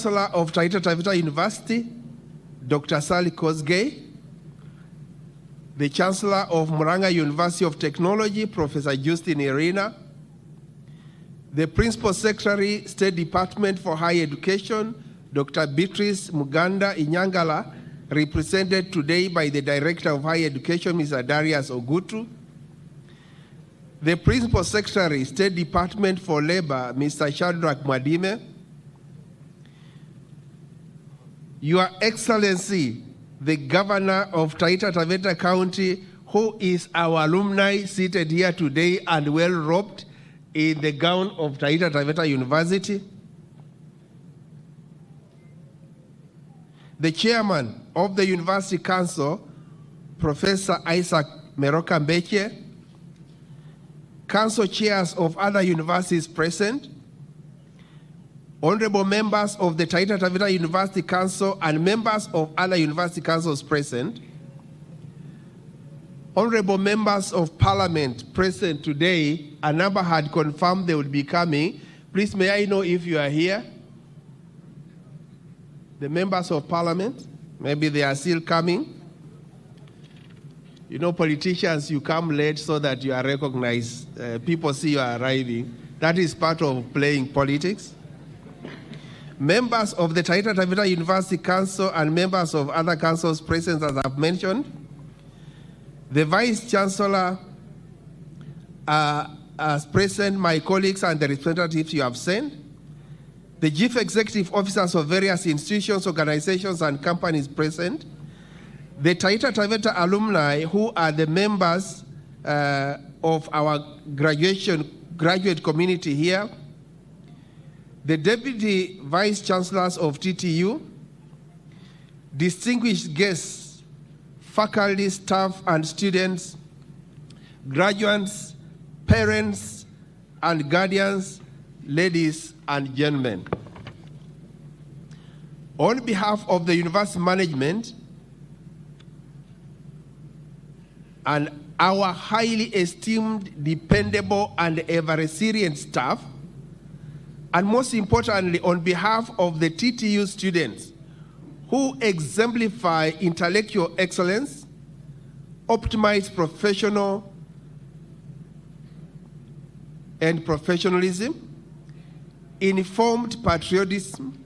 Chancellor of Taveta University, Dr. Sally Kosgei, the Chancellor of Murang'a University of Technology, Professor Justin Irina, the Principal Secretary, State Department for Higher Education, Dr. Beatrice Muganda Inyangala, represented today by the Director of Higher Education, Mr. Darius Ogutu, the Principal Secretary, State Department for Labor, Mr. Shadrach Mwadime, Your Excellency, the Governor of Taita Taveta County, who is our alumni seated here today and well-robed in the gown of Taita Taveta University, the Chairman of the University Council, Professor Isaac Meroka Mbeche, Council Chairs of other universities present, Honorable members of the Taita Taveta University Council and members of other university councils present, Honorable members of Parliament present today, a number had confirmed they would be coming. Please, may I know if you are here? The members of Parliament, maybe they are still coming. You know, politicians, you come late so that you are recognized. People see you are arriving. That is part of playing politics. Members of the Taita Taveta University Council and members of other councils present, as I've mentioned. The Vice Chancellor, as present, my colleagues and the representatives you have sent. The Chief Executive Officers of various institutions, organizations, and companies present. The Taita Taveta alumni who are the members of our graduate community here. The Deputy Vice Chancellors of TTU, distinguished guests, faculty, staff, and students, graduates, parents, and guardians, ladies and gentlemen. On behalf of the university management and our highly esteemed, dependable, and ever-resilient staff, and most importantly, on behalf of the TTU students who exemplify intellectual excellence, optimize professional and professionalism, informed patriotism,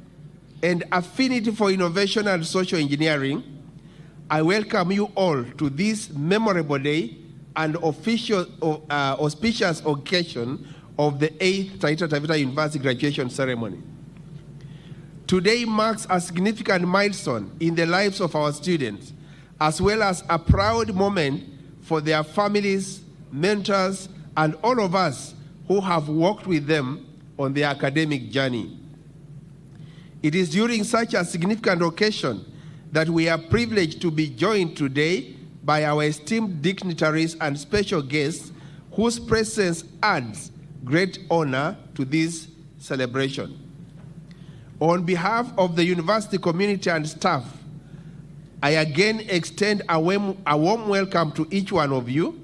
and affinity for innovation and social engineering, I welcome you all to this memorable day and auspicious occasion of the 8th Taita Taveta University graduation ceremony. Today marks a significant milestone in the lives of our students, as well as a proud moment for their families, mentors, and all of us who have worked with them on their academic journey. It is during such a significant occasion that we are privileged to be joined today by our esteemed dignitaries and special guests whose presence adds great honor to this celebration. On behalf of the university community and staff, I again extend a warm welcome to each one of you,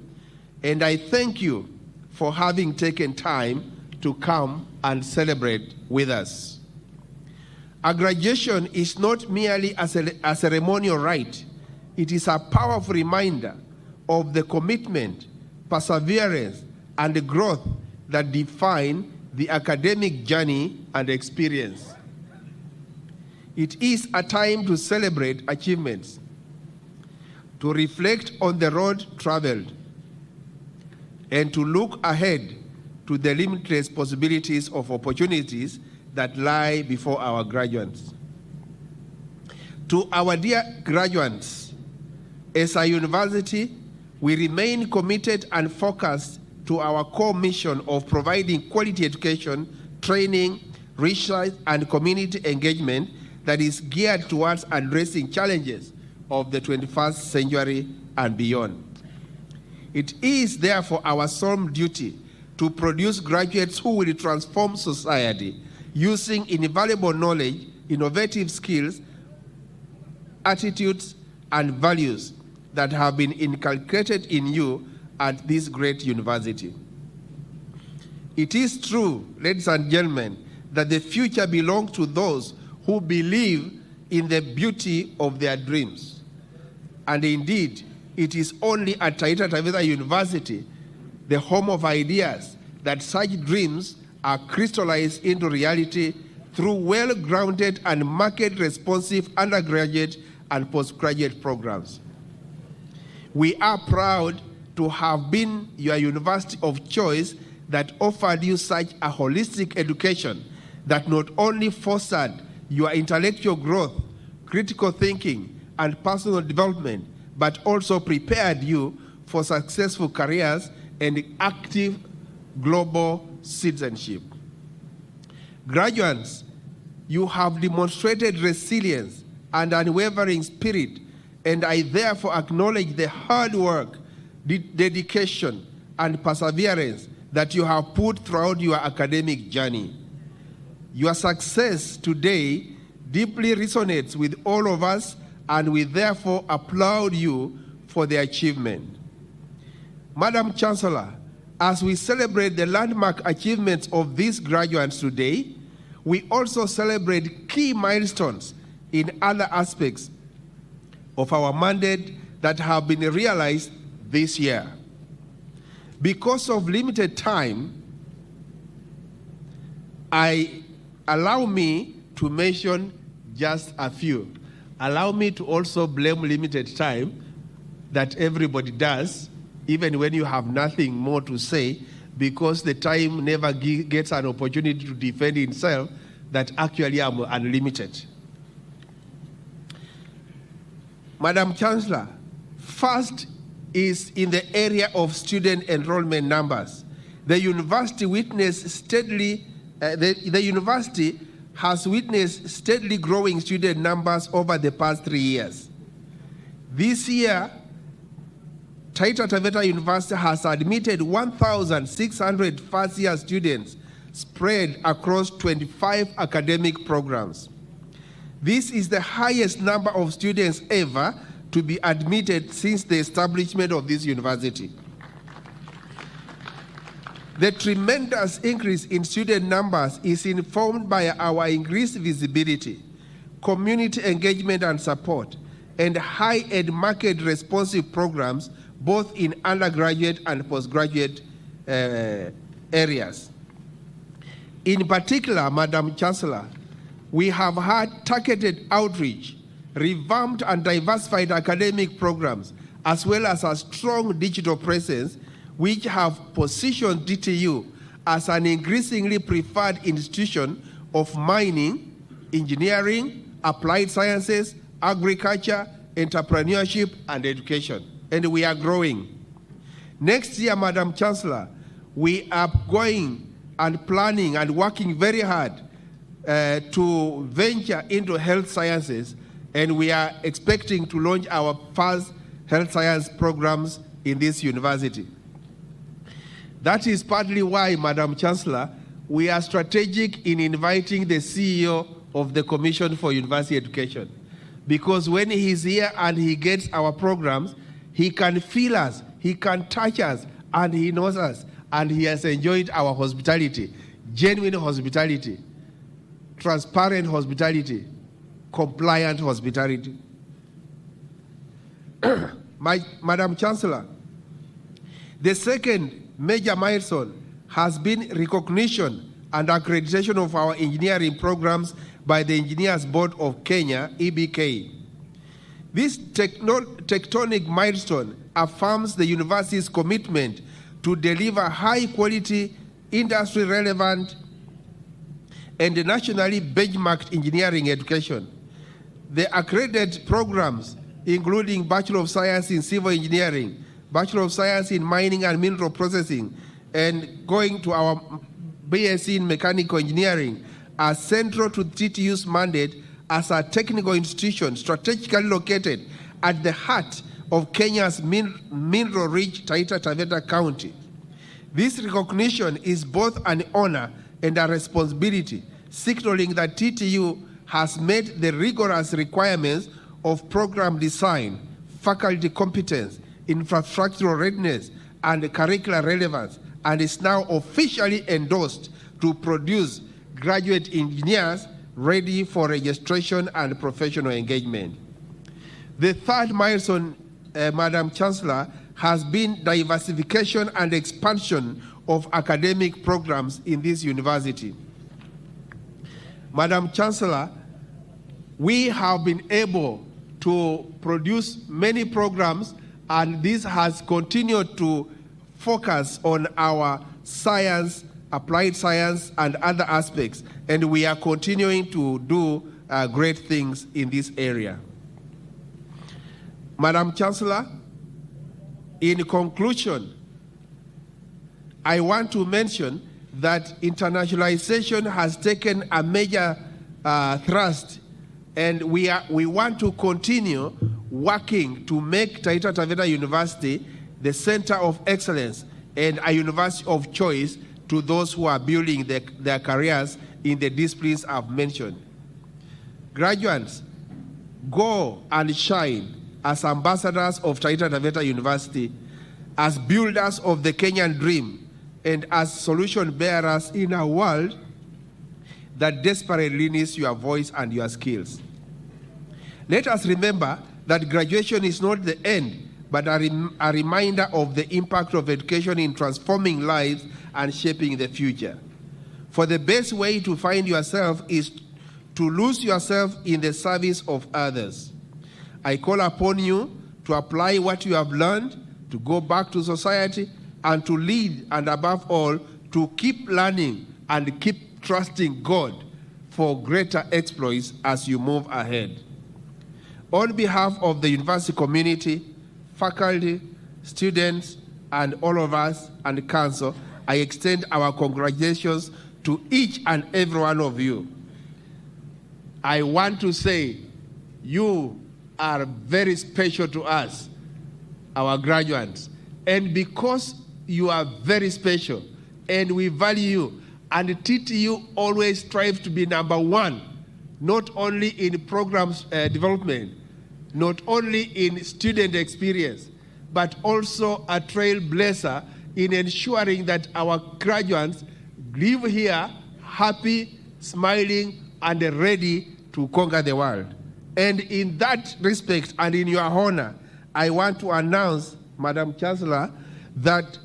and I thank you for having taken time to come and celebrate with us. A graduation is not merely a ceremonial rite. It is a powerful reminder of the commitment, perseverance, and the growth that define the academic journey and experience. It is a time to celebrate achievements, to reflect on the road traveled, and to look ahead to the limitless possibilities of opportunities that lie before our graduates. To our dear graduates, as a university, we remain committed and focused to our core mission of providing quality education, training, research, and community engagement that is geared towards addressing challenges of the 21st century and beyond. It is therefore our solemn duty to produce graduates who will transform society using invaluable knowledge, innovative skills, attitudes, and values that have been inculcated in you at this great university. It is true, ladies and gentlemen, that the future belongs to those who believe in the beauty of their dreams. And indeed, it is only at Taita Taveta University, the home of ideas, that such dreams are crystallized into reality through well-grounded and market-responsive undergraduate and postgraduate programs. We are proud to have been your university of choice that offered you such a holistic education that not only fostered your intellectual growth, critical thinking, and personal development, but also prepared you for successful careers and active global citizenship. Graduates, you have demonstrated resilience and unwavering spirit, and I therefore acknowledge the hard work, dedication, and perseverance that you have put throughout your academic journey. Your success today deeply resonates with all of us, and we therefore applaud you for the achievement. Madam Chancellor, as we celebrate the landmark achievements of these graduates today, we also celebrate key milestones in other aspects of our mandate that have been realized this year. Because of limited time, allow me to mention just a few. Allow me to also blame limited time that everybody does, even when you have nothing more to say, because the time never gets an opportunity to defend itself, that actually I'm unlimited. Madam Chancellor, first is in the area of student enrollment numbers. The university has witnessed steadily growing student numbers over the past 3 years. This year, Taita Taveta University has admitted 1,600 first-year students spread across 25 academic programs. This is the highest number of students ever to be admitted since the establishment of this university. The tremendous increase in student numbers is informed by our increased visibility, community engagement and support, and high-end market-responsive programs both in undergraduate and postgraduate areas. In particular, Madam Chancellor, we have had targeted outreach, revamped and diversified academic programs, as well as a strong digital presence, which have positioned DTU as an increasingly preferred institution of mining, engineering, applied sciences, agriculture, entrepreneurship, and education. And we are growing. Next year, Madam Chancellor, we are going and planning and working very hard to venture into health sciences, and we are expecting to launch our first health science programs in this university. That is partly why, Madam Chancellor, we are strategic in inviting the CEO of the Commission for University Education, because when he's here and he gets our programs, he can feel us, he can touch us, and he knows us, and he has enjoyed our hospitality, genuine hospitality, transparent hospitality, compliant hospitality. Madam Chancellor, the second major milestone has been recognition and accreditation of our engineering programs by the Engineers Board of Kenya, EBK. This tectonic milestone affirms the university's commitment to deliver high-quality, industry-relevant, and nationally benchmarked engineering education. The accredited programs, including Bachelor of Science in Civil Engineering, Bachelor of Science in Mining and Mineral Processing, and going to our BSc in Mechanical Engineering, are central to TTU's mandate as a technical institution strategically located at the heart of Kenya's mineral-rich Taita Taveta County. This recognition is both an honor and a responsibility, signaling that TTU has met the rigorous requirements of program design, faculty competence, infrastructural readiness, and curricular relevance, and is now officially endorsed to produce graduate engineers ready for registration and professional engagement. The third milestone, Madam Chancellor, has been diversification and expansion of academic programs in this university. Madam Chancellor, we have been able to produce many programs, and this has continued to focus on our science, applied science, and other aspects, and we are continuing to do great things in this area. Madam Chancellor, in conclusion, I want to mention that internationalization has taken a major thrust, and we want to continue working to make Taita Taveta University the center of excellence and a university of choice to those who are building their careers in the disciplines I've mentioned. Graduates, go and shine as ambassadors of Taita Taveta University, as builders of the Kenyan dream, and as solution bearers in a world that desperately needs your voice and your skills. Let us remember that graduation is not the end, but a reminder of the impact of education in transforming lives and shaping the future. For the best way to find yourself is to lose yourself in the service of others. I call upon you to apply what you have learned, to go back to society, and to lead, and above all, to keep learning and keep trusting God for greater exploits as you move ahead. On behalf of the university community, faculty, students, and all of us and the council, I extend our congratulations to each and every one of you. I want to say you are very special to us, our graduates. And because you are very special and we value you, and TTU always strives to be number one, not only in programs development, not only in student experience, but also a trailblazer in ensuring that our graduates live here happy, smiling, and ready to conquer the world. And in that respect and in your honor, I want to announce, Madam Chancellor, that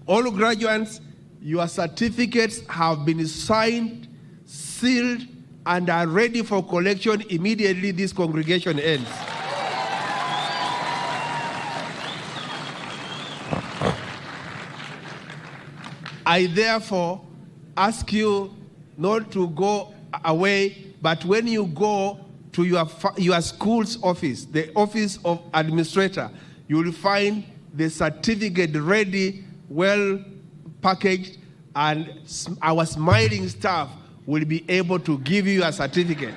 all graduates, your certificates have been signed, sealed, and are ready for collection immediately this congregation ends. I therefore ask you not to go away, but when you go to your school's office, the office of administrator, you will find the certificate ready, well packaged, and our smiling staff will be able to give you a certificate.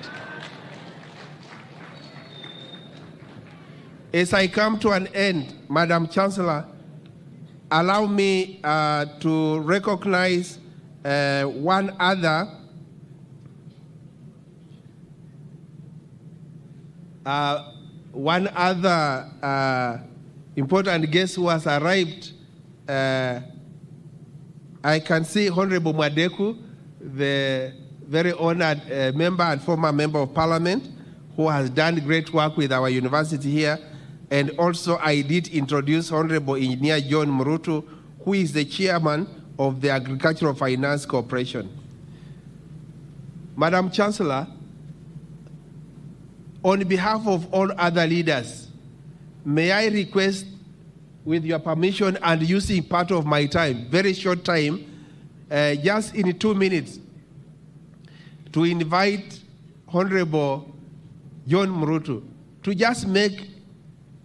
As I come to an end, Madam Chancellor, allow me to recognize one other important guest who has arrived. I can see Honorable Mwadeku, the very honored member and former member of parliament, who has done great work with our university here. And also I did introduce Honorable Engineer John Murutu, who is the chairman of the Agricultural Finance Corporation. Madam Chancellor, on behalf of all other leaders, may I request, with your permission and using part of my time, very short time, just in 2 minutes, to invite Honorable John Murutu to just make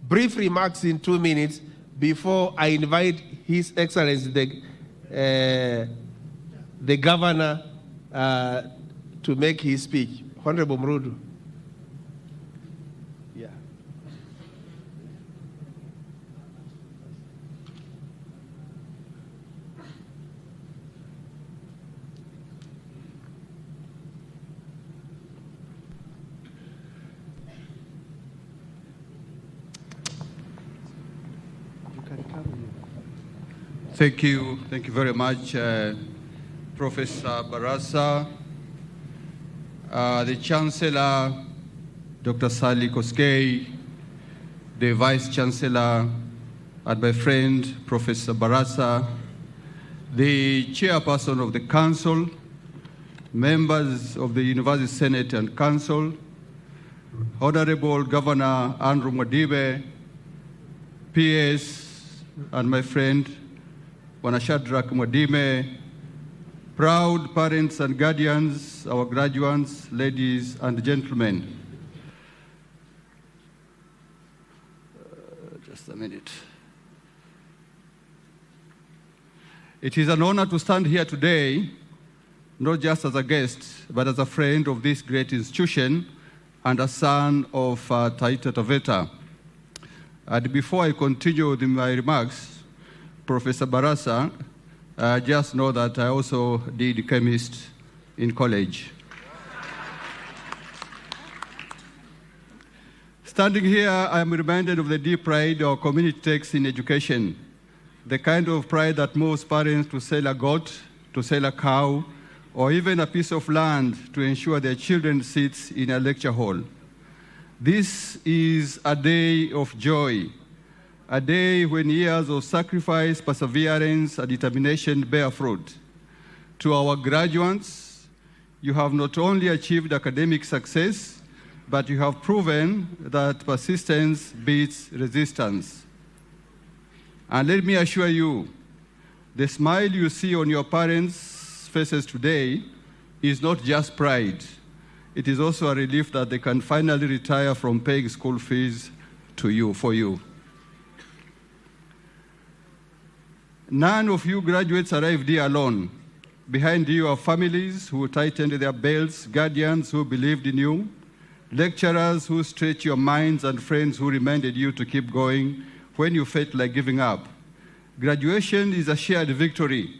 brief remarks in 2 minutes before I invite His Excellency, the Governor, to make his speech. Honorable Murutu. Yeah. Thank you very much, Professor Barasa, the Chancellor, Dr. Sally Koskei, the Vice Chancellor, and my friend, Professor Barasa, the Chairperson of the Council, members of the University Senate and Council, Honorable Governor Andrew Mwadibe, PS, and my friend, Wanashadrak Mwadime, proud parents and guardians, our graduates, ladies and gentlemen. Just a minute. It is an honor to stand here today, not just as a guest, but as a friend of this great institution and a son of Taita Taveta. And before I continue with my remarks, Professor Barasa, just know that I also did chemist in college. Standing here, I am reminded of the deep pride our community takes in education, the kind of pride that moves parents to sell a goat, to sell a cow, or even a piece of land to ensure their children sit in a lecture hall. This is a day of joy, a day when years of sacrifice, perseverance, and determination bear fruit. To our graduates, you have not only achieved academic success, but you have proven that persistence beats resistance. And let me assure you, the smile you see on your parents' faces today is not just pride. It is also a relief that they can finally retire from paying school fees for you. None of you graduates arrived here alone. Behind you are families who tightened their belts, guardians who believed in you, lecturers who stretched your minds, and friends who reminded you to keep going when you felt like giving up. Graduation is a shared victory,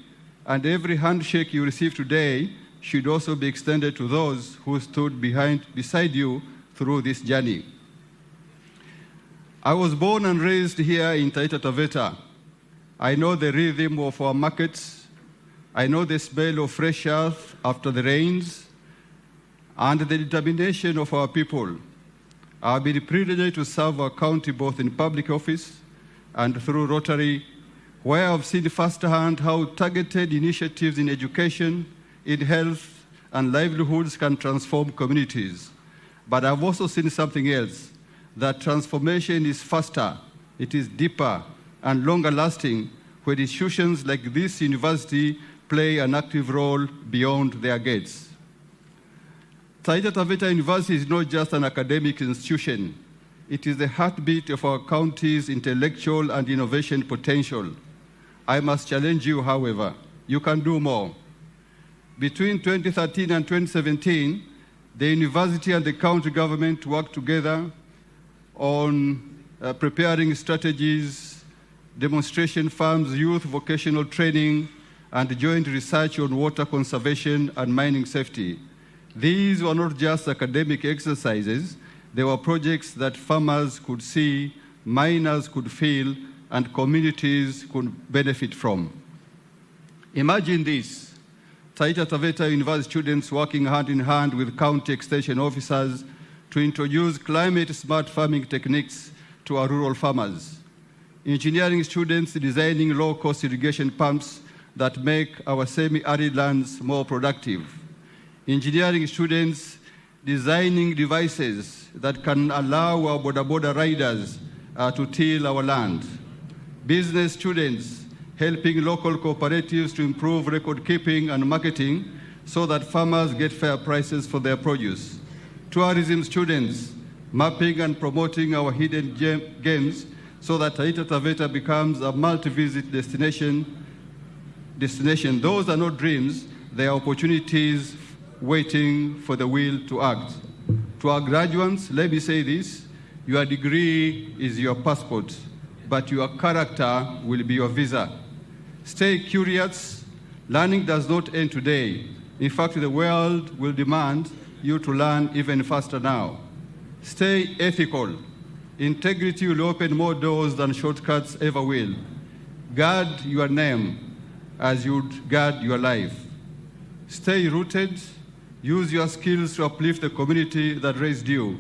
and every handshake you receive today should also be extended to those who stood beside you through this journey. I was born and raised here in Taita Taveta. I know the rhythm of our markets. I know the smell of fresh earth after the rains, and the determination of our people. I've been privileged to serve our county both in public office and through Rotary, where I've seen firsthand how targeted initiatives in education, in health, and livelihoods can transform communities. But I've also seen something else, that transformation is faster, it is deeper, and longer lasting when institutions like this university play an active role beyond their gates. Taita Taveta University is not just an academic institution. It is the heartbeat of our county's intellectual and innovation potential. I must challenge you, however. You can do more. Between 2013 and 2017, the university and the county government worked together on preparing strategies, demonstration farms, youth vocational training, and joint research on water conservation and mining safety. These were not just academic exercises, they were projects that farmers could see, miners could feel, and communities could benefit from. Imagine this, Taita Taveta University students working hand in hand with county extension officers to introduce climate-smart farming techniques to our rural farmers. Engineering students designing low-cost irrigation pumps that make our semi-arid lands more productive. Engineering students designing devices that can allow our border riders to till our land. Business students helping local cooperatives to improve record keeping and marketing so that farmers get fair prices for their produce. Tourism students mapping and promoting our hidden gems so that Taita Taveta becomes a multi-visit destination. Those are not dreams, they are opportunities waiting for the will to act. To our graduates, let me say this, your degree is your passport, but your character will be your visa. Stay curious, learning does not end today. In fact, the world will demand you to learn even faster now. Stay ethical. Integrity will open more doors than shortcuts ever will. Guard your name as you'd guard your life. Stay rooted, Use your skills to uplift the community that raised you.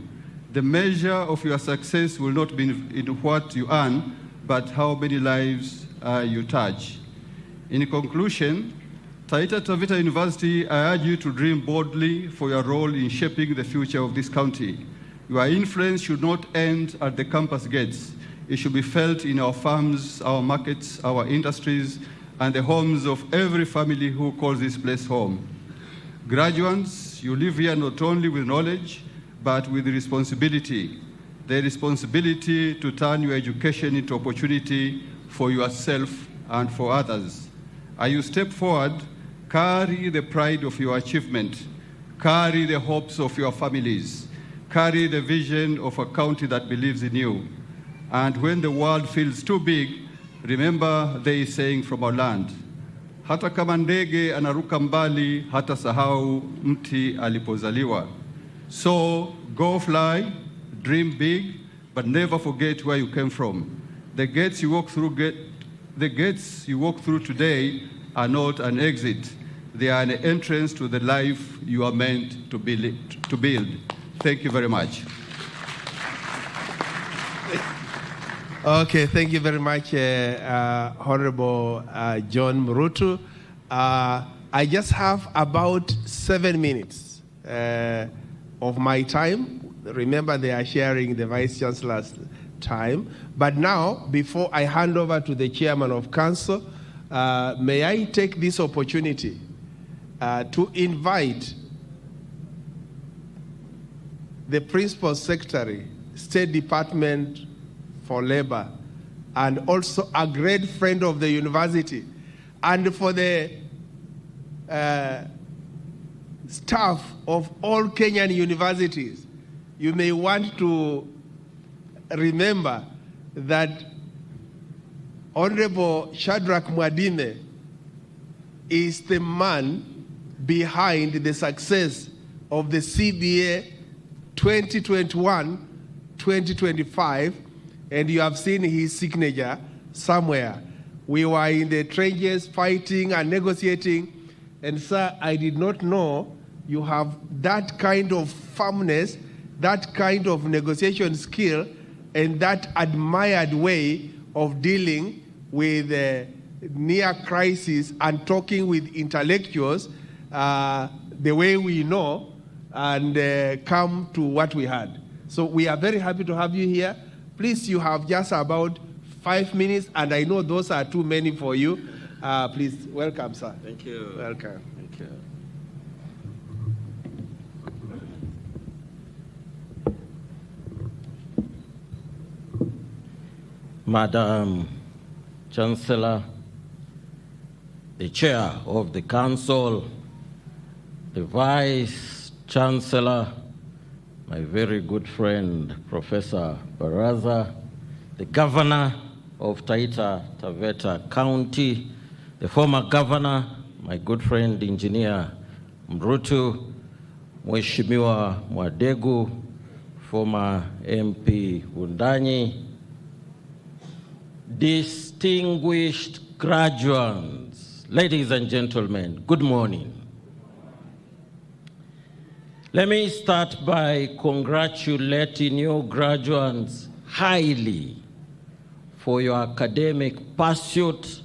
The measure of your success will not be in what you earn, but how many lives you touch. In conclusion, Taita Taveta University, I urge you to dream boldly for your role in shaping the future of this county. Your influence should not end at the campus gates. It should be felt in our farms, our markets, our industries, and the homes of every family who calls this place home. Graduates, you live here not only with knowledge, but with responsibility. The responsibility to turn your education into opportunity for yourself and for others. As you step forward, carry the pride of your achievement, carry the hopes of your families, carry the vision of a county that believes in you. And when the world feels too big, remember there is saying from our land, hata kama ndege anaruka mbali, hata sahau mti alipozaliwa. So go fly, dream big, but never forget where you came from. The gates you walk through today are not an exit. They are an entrance to the life you are meant to build. Thank you very much. Okay, thank you very much, Honorable John Murutu. I just have about 7 minutes of my time. Remember, they are sharing the Vice Chancellor's time. But now, before I hand over to the Chairman of Council, may I take this opportunity to invite the Principal Secretary, State Department for Labor, and also a great friend of the university, and for the staff of all Kenyan universities. You may want to remember that Honorable Shadrach Mwadime is the man behind the success of the CBA 2021-2025, and you have seen his signature somewhere. We were in the trenches fighting and negotiating, and sir, I did not know you have that kind of firmness, that kind of negotiation skill, and that admired way of dealing with near crisis and talking with intellectuals the way we know, and come to what we had. So we are very happy to have you here. Please, you have just about 5 minutes, and I know those are too many for you. Please, welcome, sir. Thank you. Welcome. Thank you. Madam Chancellor, the Chair of the Council, the Vice Chancellor, my very good friend, Professor Baraza, the Governor of Taita Taveta County, the former Governor, my good friend, Engineer Mrutu, Mheshimiwa Mwadegu, former MP Wundanyi, distinguished graduates, ladies and gentlemen, good morning. Let me start by congratulating you graduates highly for your academic pursuit,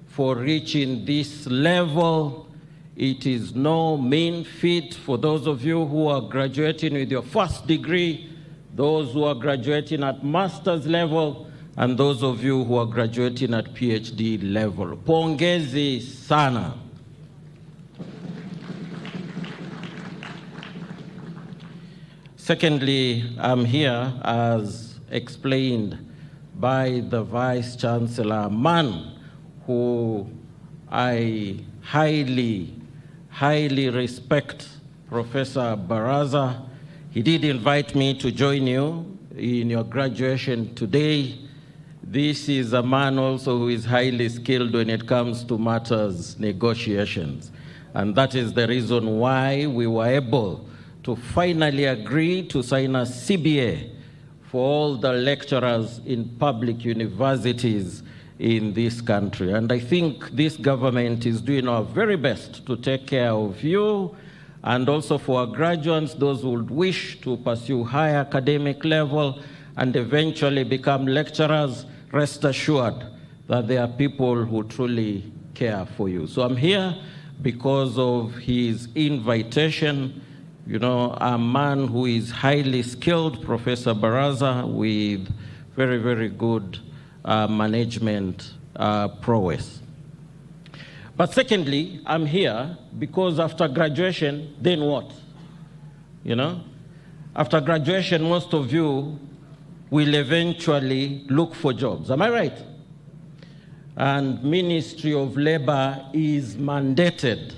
for reaching this level. It is no mean feat for those of you who are graduating with your first degree, those who are graduating at master's level, and those of you who are graduating at PhD level. Pongezi sana. Secondly, I'm here, as explained by the Vice Chancellor, a man who I highly respect, Professor Baraza. He did invite me to join you in your graduation today. This is a man also who is highly skilled when it comes to matters negotiations. And that is the reason why we were able to finally agree to sign a CBA for all the lecturers in public universities in this country. And I think this government is doing our very best to take care of you and also for our graduates, those who would wish to pursue higher academic level and eventually become lecturers, rest assured that there are people who truly care for you. So I'm here because of his invitation. You know, a man who is highly skilled, Professor Baraza, with very, very good management prowess. But secondly, I'm here because after graduation, then what? You know, after graduation, most of you will eventually look for jobs. Am I right? And Ministry of Labor is mandated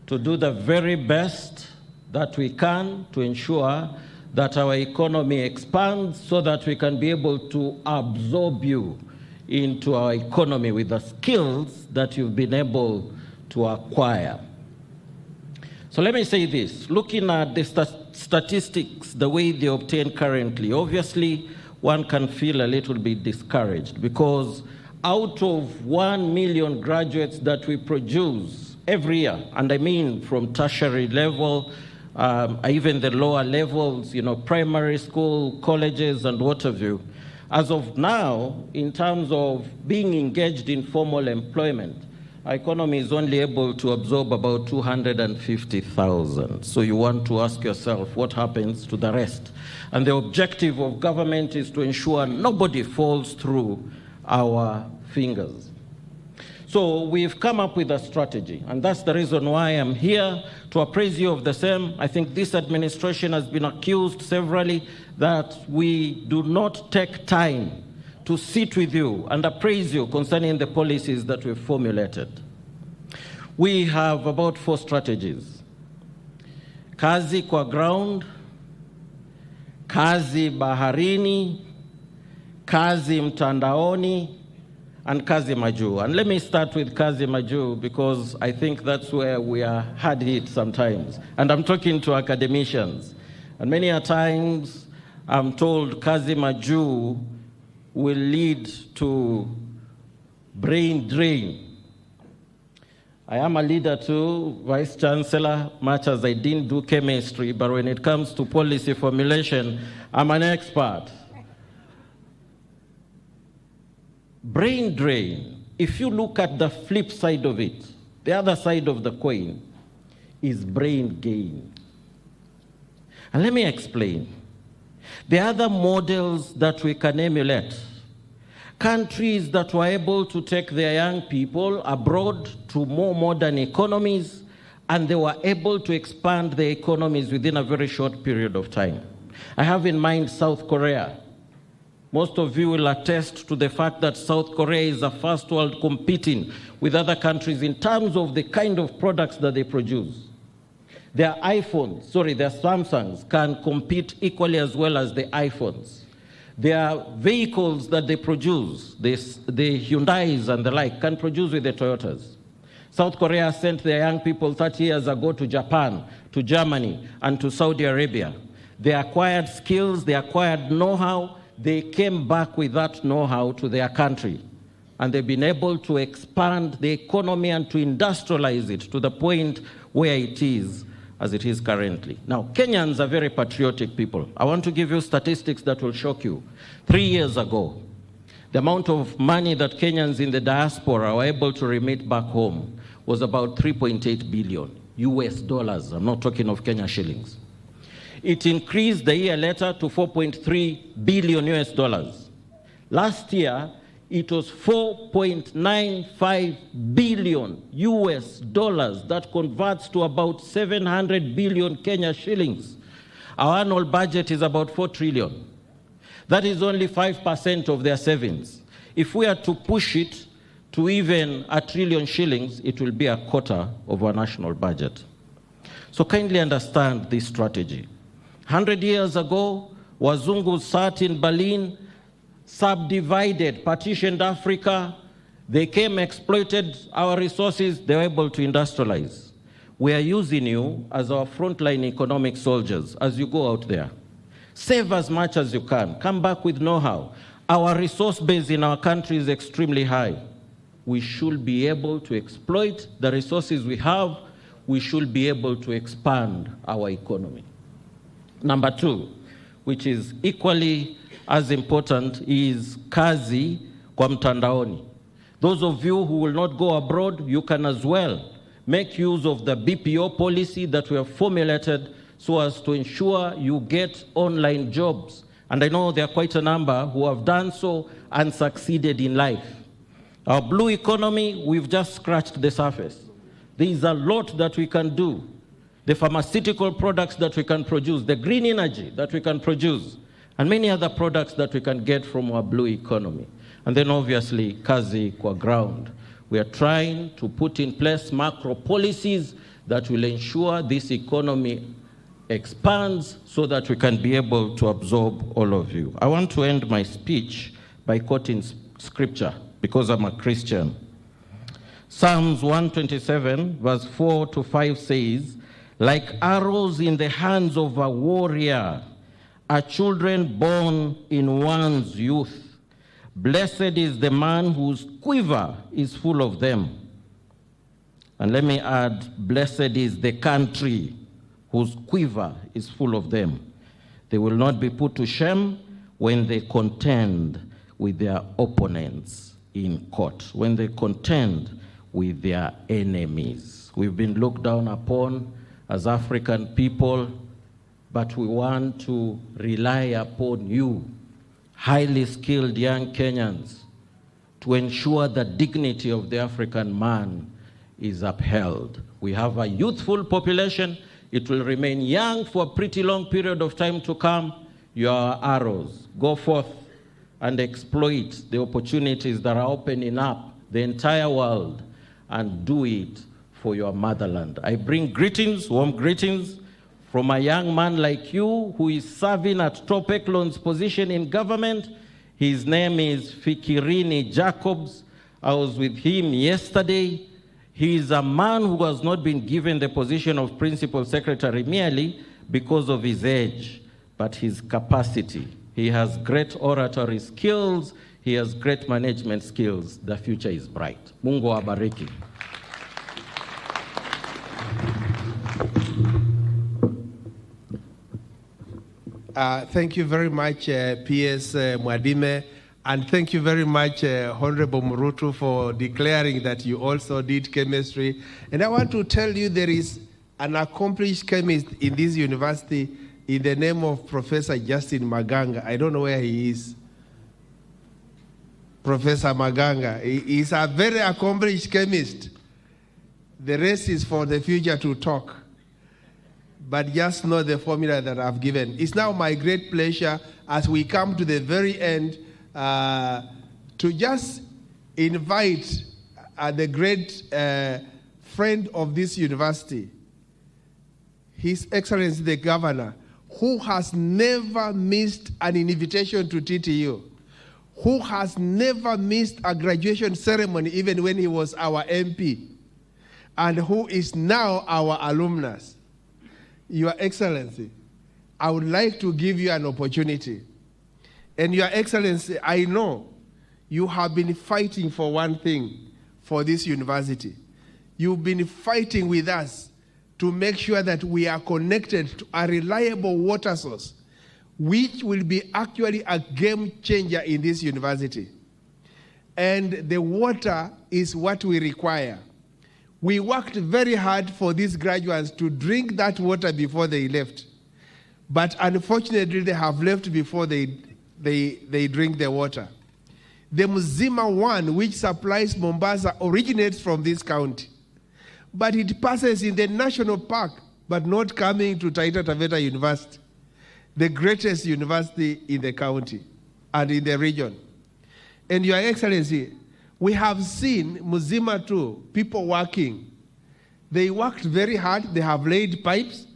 to do the very best that we can to ensure that our economy expands so that we can be able to absorb you into our economy with the skills that you've been able to acquire. So let me say this, looking at the statistics, the way they obtain currently, obviously one can feel a little bit discouraged because out of 1 million graduates that we produce every year, and I mean from tertiary level, even the lower levels, you know, primary school, colleges, and what have you, as of now, in terms of being engaged in formal employment, our economy is only able to absorb about 250,000. So you want to ask yourself, what happens to the rest? And the objective of government is to ensure nobody falls through our fingers. So we've come up with a strategy, and that's the reason why I'm here to appraise you of the same. I think this administration has been accused severally that we do not take time to sit with you and appraise you concerning the policies that we've formulated. We have about 4 strategies. Kazi kwa ground, kazi baharini, kazi mtandaoni, and kazi majuu. And let me start with kazi majuu because I think that's where we are hard hit sometimes. And I'm talking to academicians. And many a times I'm told kazi majuu will lead to brain drain. I am a leader too, Vice Chancellor, much as I didn't do chemistry, but when it comes to policy formulation, I'm an expert. Brain drain, if you look at the flip side of it, the other side of the coin is brain gain. And let me explain. There are other models that we can emulate. Countries that were able to take their young people abroad to more modern economies, and they were able to expand their economies within a very short period of time. I have in mind South Korea. Most of you will attest to the fact that South Korea is the first world competing with other countries in terms of the kind of products that they produce. Their Samsungs can compete equally as well as the iPhones. Their vehicles that they produce, the Hyundais and the like, can produce with the Toyotas. South Korea sent their young people 30 years ago to Japan, to Germany, and to Saudi Arabia. They acquired skills, they acquired know-how, they came back with that know-how to their country. And they've been able to expand the economy and to industrialize it to the point where it is as it is currently. Now, Kenyans are very patriotic people. I want to give you statistics that will shock you. 3 years ago, the amount of money that Kenyans in the diaspora were able to remit back home was about 3.8 billion US dollars. I'm not talking of Kenya shillings. It increased the year later to 4.3 billion US dollars. Last year, it was 4.95 billion US dollars. That converts to about 700 billion Kenya shillings. Our annual budget is about 4 trillion. That is only 5% of their savings. If we are to push it to even 1 trillion shillings, it will be a quarter of our national budget. So kindly understand this strategy. 100 years ago, Wazungu sat in Berlin, subdivided, partitioned Africa. They came, exploited our resources. They were able to industrialize. We are using you as our frontline economic soldiers as you go out there. Save as much as you can. Come back with know-how. Our resource base in our country is extremely high. We should be able to exploit the resources we have we should be able to expand our economy. Number two, which is equally as important, is kazi kwa mtandaoni. Those of you who will not go abroad, you can as well make use of the BPO policy that we have formulated so as to ensure you get online jobs. And I know there are quite a number who have done so and succeeded in life. Our blue economy, we've just scratched the surface. There is a lot that we can do. The pharmaceutical products that we can produce, the green energy that we can produce, and many other products that we can get from our blue economy. And then obviously, kazi kwa ground. We are trying to put in place macro policies that will ensure this economy expands so that we can be able to absorb all of you. I want to end my speech by quoting scripture because I'm a Christian. Psalms 127 verse 4 to 5 says, like arrows in the hands of a warrior are children born in one's youth. Blessed is the man whose quiver is full of them. And let me add, blessed is the country whose quiver is full of them. They will not be put to shame when they contend with their opponents in court, when they contend with their enemies. We've been looked down upon as African people, but we want to rely upon you, highly skilled young Kenyans, to ensure the dignity of the African man is upheld. We have a youthful population. It will remain young for a pretty long period of time to come. You are arrows. Go forth and exploit the opportunities that are opening up the entire world and do it for your motherland. I bring greetings, warm greetings, from a young man like you who is serving at top echelon's position in government. His name is Fikirini Jacobs. I was with him yesterday. He is a man who has not been given the position of principal secretary merely because of his age, but his capacity. He has great oratory skills. He has great management skills. The future is bright. Mungu awabariki. Thank you very much, PS Mwadime, and thank you very much, Honorable Murutu, for declaring that you also did chemistry. And I want to tell you there is an accomplished chemist in this university in the name of Professor Justin Maganga. I don't know where he is. Professor Maganga. He is a very accomplished chemist. The rest is for the future to talk. But just know the formula that I've given. It's now my great pleasure as we come to the very end to just invite the great friend of this university, His Excellency the Governor, who has never missed an invitation to TTU, who has never missed a graduation ceremony even when he was our MP, and who is now our alumnus. Your Excellency, I would like to give you an opportunity. And Your Excellency, I know you have been fighting for one thing for this university. You've been fighting with us to make sure that we are connected to a reliable water source, which will be actually a game changer in this university. And the water is what we require. We worked very hard for these graduates to drink that water before they left. But unfortunately, they have left before they drink the water. The Mzima One, which supplies Mombasa, originates from this county. But it passes in the national park, but not coming to Taita Taveta University, the greatest university in the county and in the region. And Your Excellency, we have seen Mzima too, people working. They worked very hard. They have laid pipes.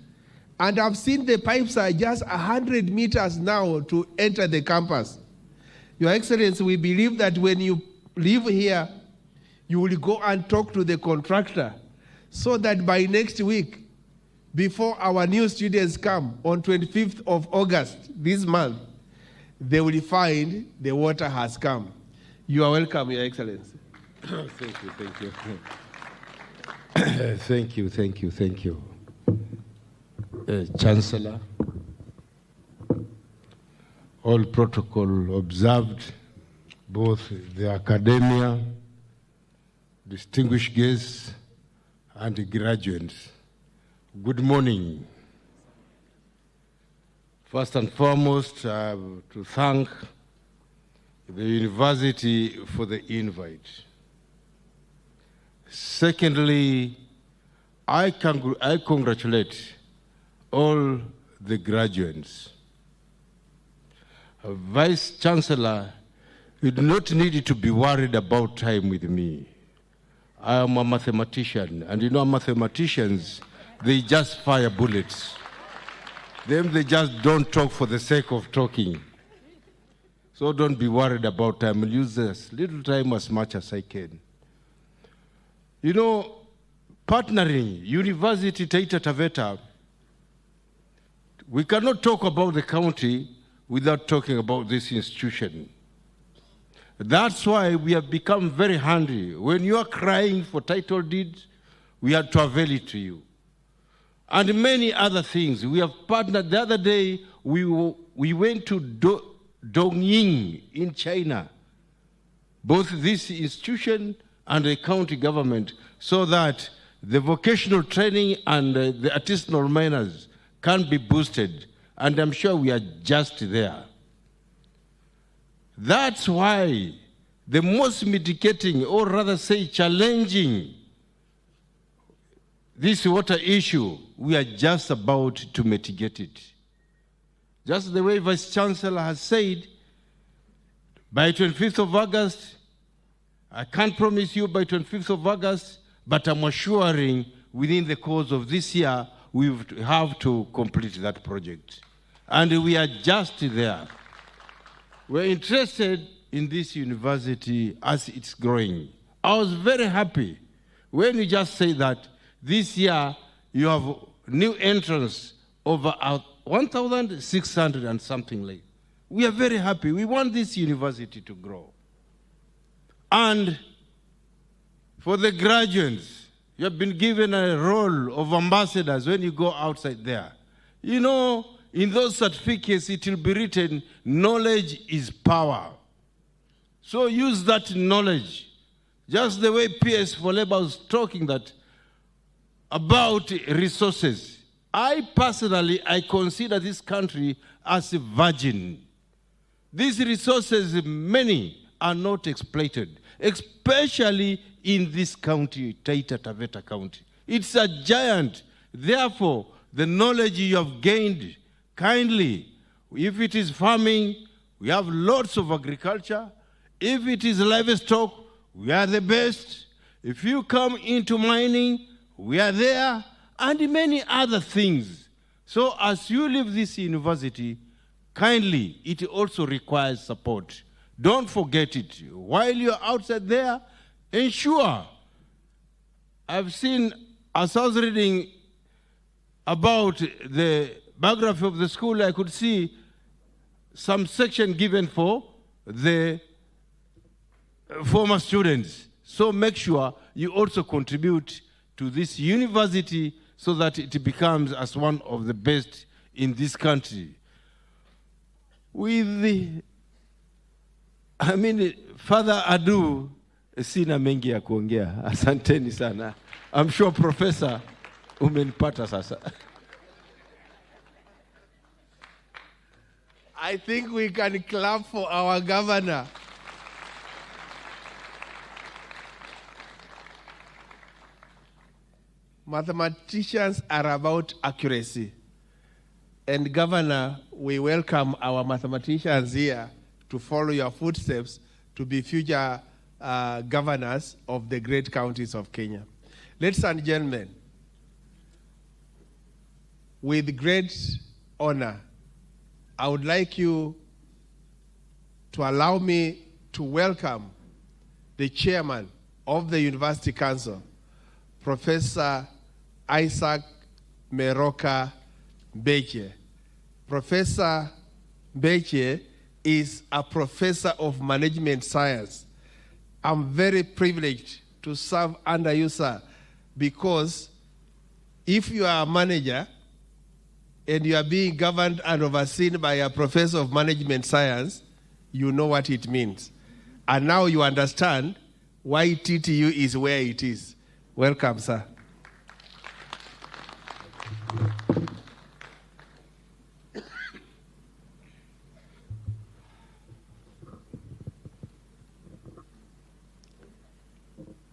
And I've seen the pipes are just 100 meters now to enter the campus. Your Excellency, we believe that when you leave here, you will go and talk to the contractor so that by next week, before our new students come on 25th of August this month, they will find the water has come. You are welcome, Your Excellency. Thank you, thank you. Thank you. Chancellor, all protocol observed, both the academia, distinguished guests, and the graduates. Good morning. First and foremost, I have to thank the university for the invite. Secondly, I congratulate all the graduates. Vice Chancellor, you do not need to be worried about time with me. I am a mathematician, and you know mathematicians, they just fire bullets. They just don't talk for the sake of talking. So don't be worried about time. I'll use this little time as much as I can. You know, partnering, University Taita Taveta, we cannot talk about the county without talking about this institution. That's why we have become very handy. When you are crying for title deeds, we have to avail it to you. And many other things. We have partnered. The other day, we went to Dongying in China, both this institution and the county government, so that the vocational training and the artisanal manners can be boosted. And I'm sure we are just there. That's why the most mitigating, or rather say challenging, this water issue, we are just about to mitigate it. Just the way Vice Chancellor has said, by 25th of August, I can't promise you by 25th of August, but I'm assuring within the course of this year, we have to complete that project. And we are just there. We're interested in this university as it's growing. I was very happy when you just say that this year you have new entrants over 1,600 and something like. We are very happy. We want this university to grow. And for the graduates, you have been given a role of ambassadors when you go outside there. You know, in those certificates, it will be written, knowledge is power. So use that knowledge. Just the way PS for Labor was talking that about resources. I personally consider this country as a virgin. These resources, many are not exploited, especially in this county, Taita Taveta County. It's a giant. Therefore, the knowledge you have gained, kindly, if it is farming, we have lots of agriculture. If it is livestock, we are the best. If you come into mining, we are there, and many other things. So as you leave this university, kindly, it also requires support. Don't forget it. While you're outside there, ensure. I've seen, as I was reading about the biography of the school, I could see some section given for the former students. So make sure you also contribute to this university so that it becomes as one of the best in this country. Further ado, sina mengi ya kuongea. Asanteni sana. I'm sure Professor umenipata sasa. I think we can clap for our governor. Mathematicians are about accuracy. And Governor, we welcome our mathematicians here to follow your footsteps to be future governors of the great counties of Kenya. Ladies and gentlemen, with great honor, I would like you to allow me to welcome the chairman of the University Council, Professor Isaac Meroka Beche. Professor Beche is a professor of management science. I'm very privileged to serve under you, sir. because if you are a manager and you are being governed and overseen by a professor of management science, you know what it means. And now you understand why TTU is where it is. Welcome, sir.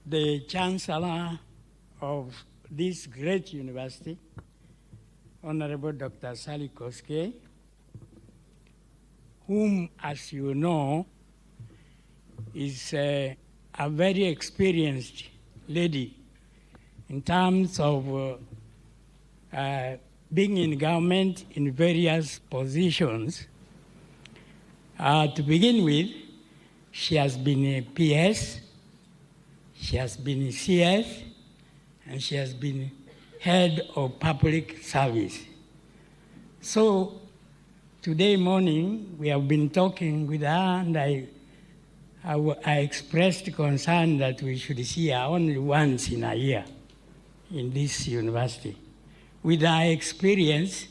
The Chancellor of this great university, Honorable Dr. Sally Koske, whom, as you know, is a very experienced lady in terms of being in government in various positions. To begin with, she has been a PS, she has been a CS, and she has been head of public service. So today morning, we have been talking with her, and I expressed concern that we should see her only once in a year in this university. With her experience,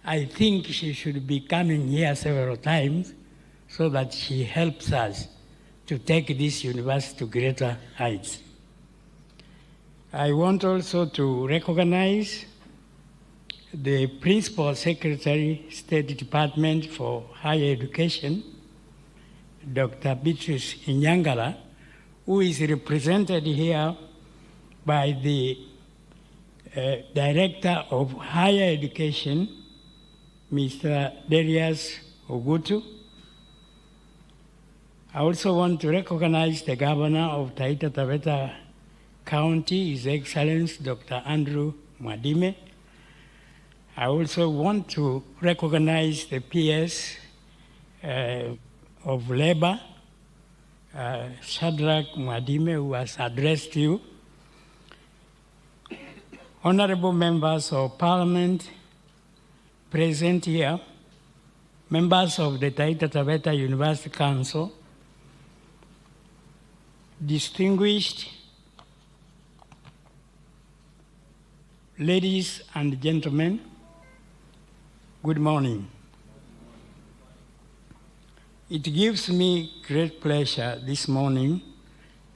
I think she should be coming here several times so that she helps us to take this university to greater heights. I want also to recognize the Principal Secretary, State Department for Higher Education, Dr. Beatrice Inyangala, who is represented here by the Director of Higher Education, Mr. Darius Ogutu. I also want to recognize the Governor of Taita Taveta County, His Excellency Dr. Andrew Mwadime. I also want to recognize the PS of Labor, Shadrach Mwadime, who has addressed you. Honorable members of Parliament present here, members of the Taita Taveta University Council, distinguished ladies and gentlemen, good morning. It gives me great pleasure this morning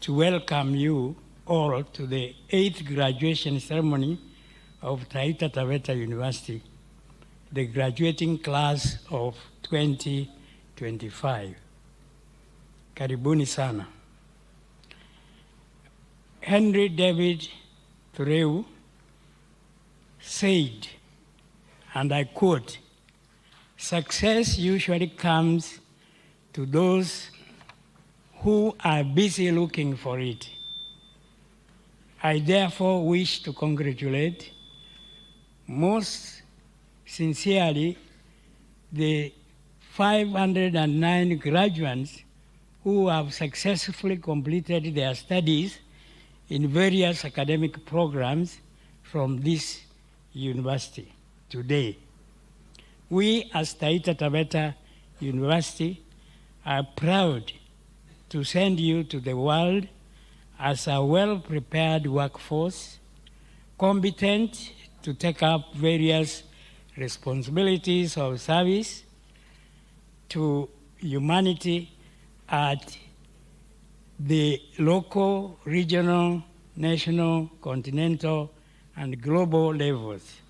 to welcome you all to the 8th graduation ceremony of Taita Taveta University, the graduating class of 2025. Karibuni sana. Henry David Thoreau said, and I quote, "Success usually comes to those who are busy looking for it." I therefore wish to congratulate most sincerely the 509 graduates who have successfully completed their studies in various academic programs from this university today. We as Taita Taveta University are proud to send you to the world as a well-prepared workforce, competent to take up various responsibilities of service to humanity at the local, regional, national, continental, and global levels.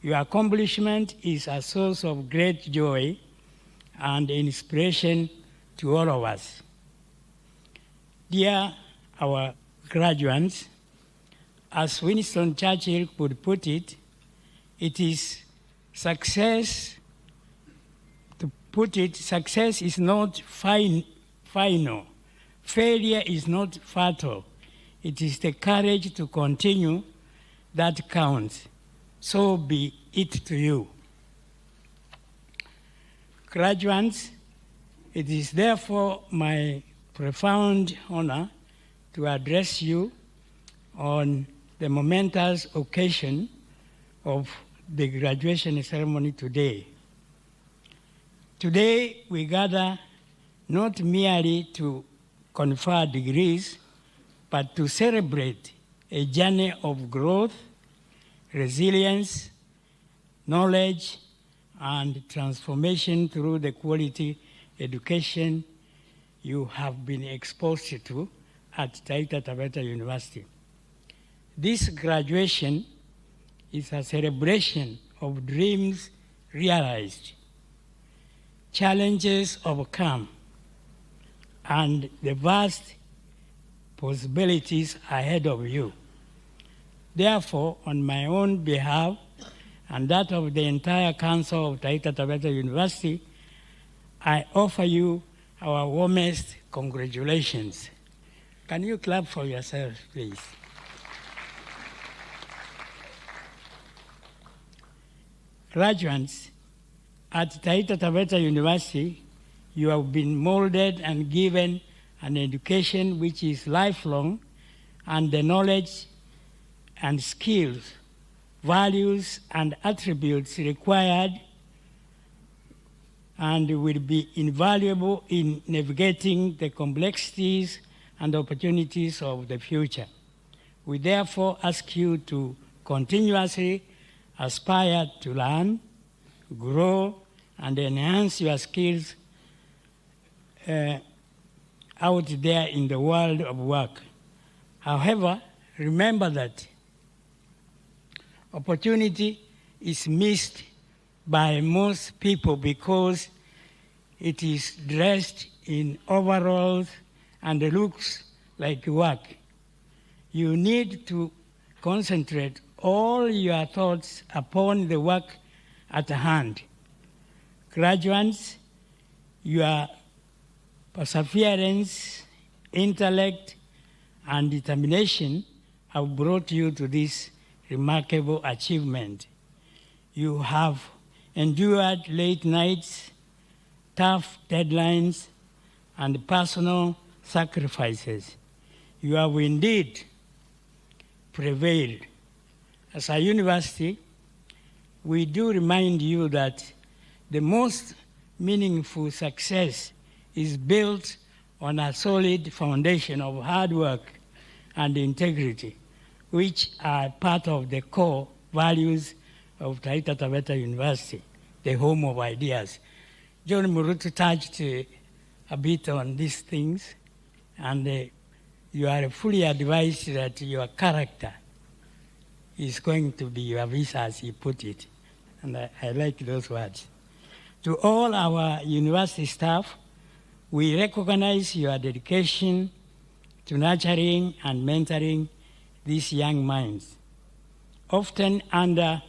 Your accomplishment is a source of great joy and inspiration to all of us. Dear our graduates, as Winston Churchill would put it, it is success, to put it, success is not final. Failure is not fatal. It is the courage to continue that counts. So be it to you. Graduates, it is therefore my profound honor to address you on the momentous occasion of the graduation ceremony today. Today, we gather not merely to confer degrees, but to celebrate a journey of growth, resilience, knowledge, and transformation through the quality education you have been exposed to at Taita Taveta University. This graduation is a celebration of dreams realized, challenges overcome, and the vast possibilities ahead of you. Therefore, on my own behalf and that of the entire Council of Taita Taveta University, I offer you our warmest congratulations. Can you clap for yourselves, please? Graduates, at Taita Taveta University, you have been molded and given an education which is lifelong, and the knowledge and skills, values, and attributes required and will be invaluable in navigating the complexities and opportunities of the future. We therefore ask you to continuously aspire to learn, grow, and enhance your skills out there in the world of work. However, remember that opportunity is missed by most people because it is dressed in overalls and looks like work. You need to concentrate all your thoughts upon the work at hand. Graduates, your perseverance, intellect, and determination have brought you to this remarkable achievement. You have endured late nights, tough deadlines, and personal sacrifices. You have indeed prevailed. As a university, we do remind you that the most meaningful success is built on a solid foundation of hard work and integrity, which are part of the core values of Taita Taveta University, the home of ideas. John Murutu touched a bit on these things, and you are fully advised that your character is going to be your visa, as he put it. And I like those words. To all our university staff, we recognize your dedication to nurturing and mentoring these young minds. Often under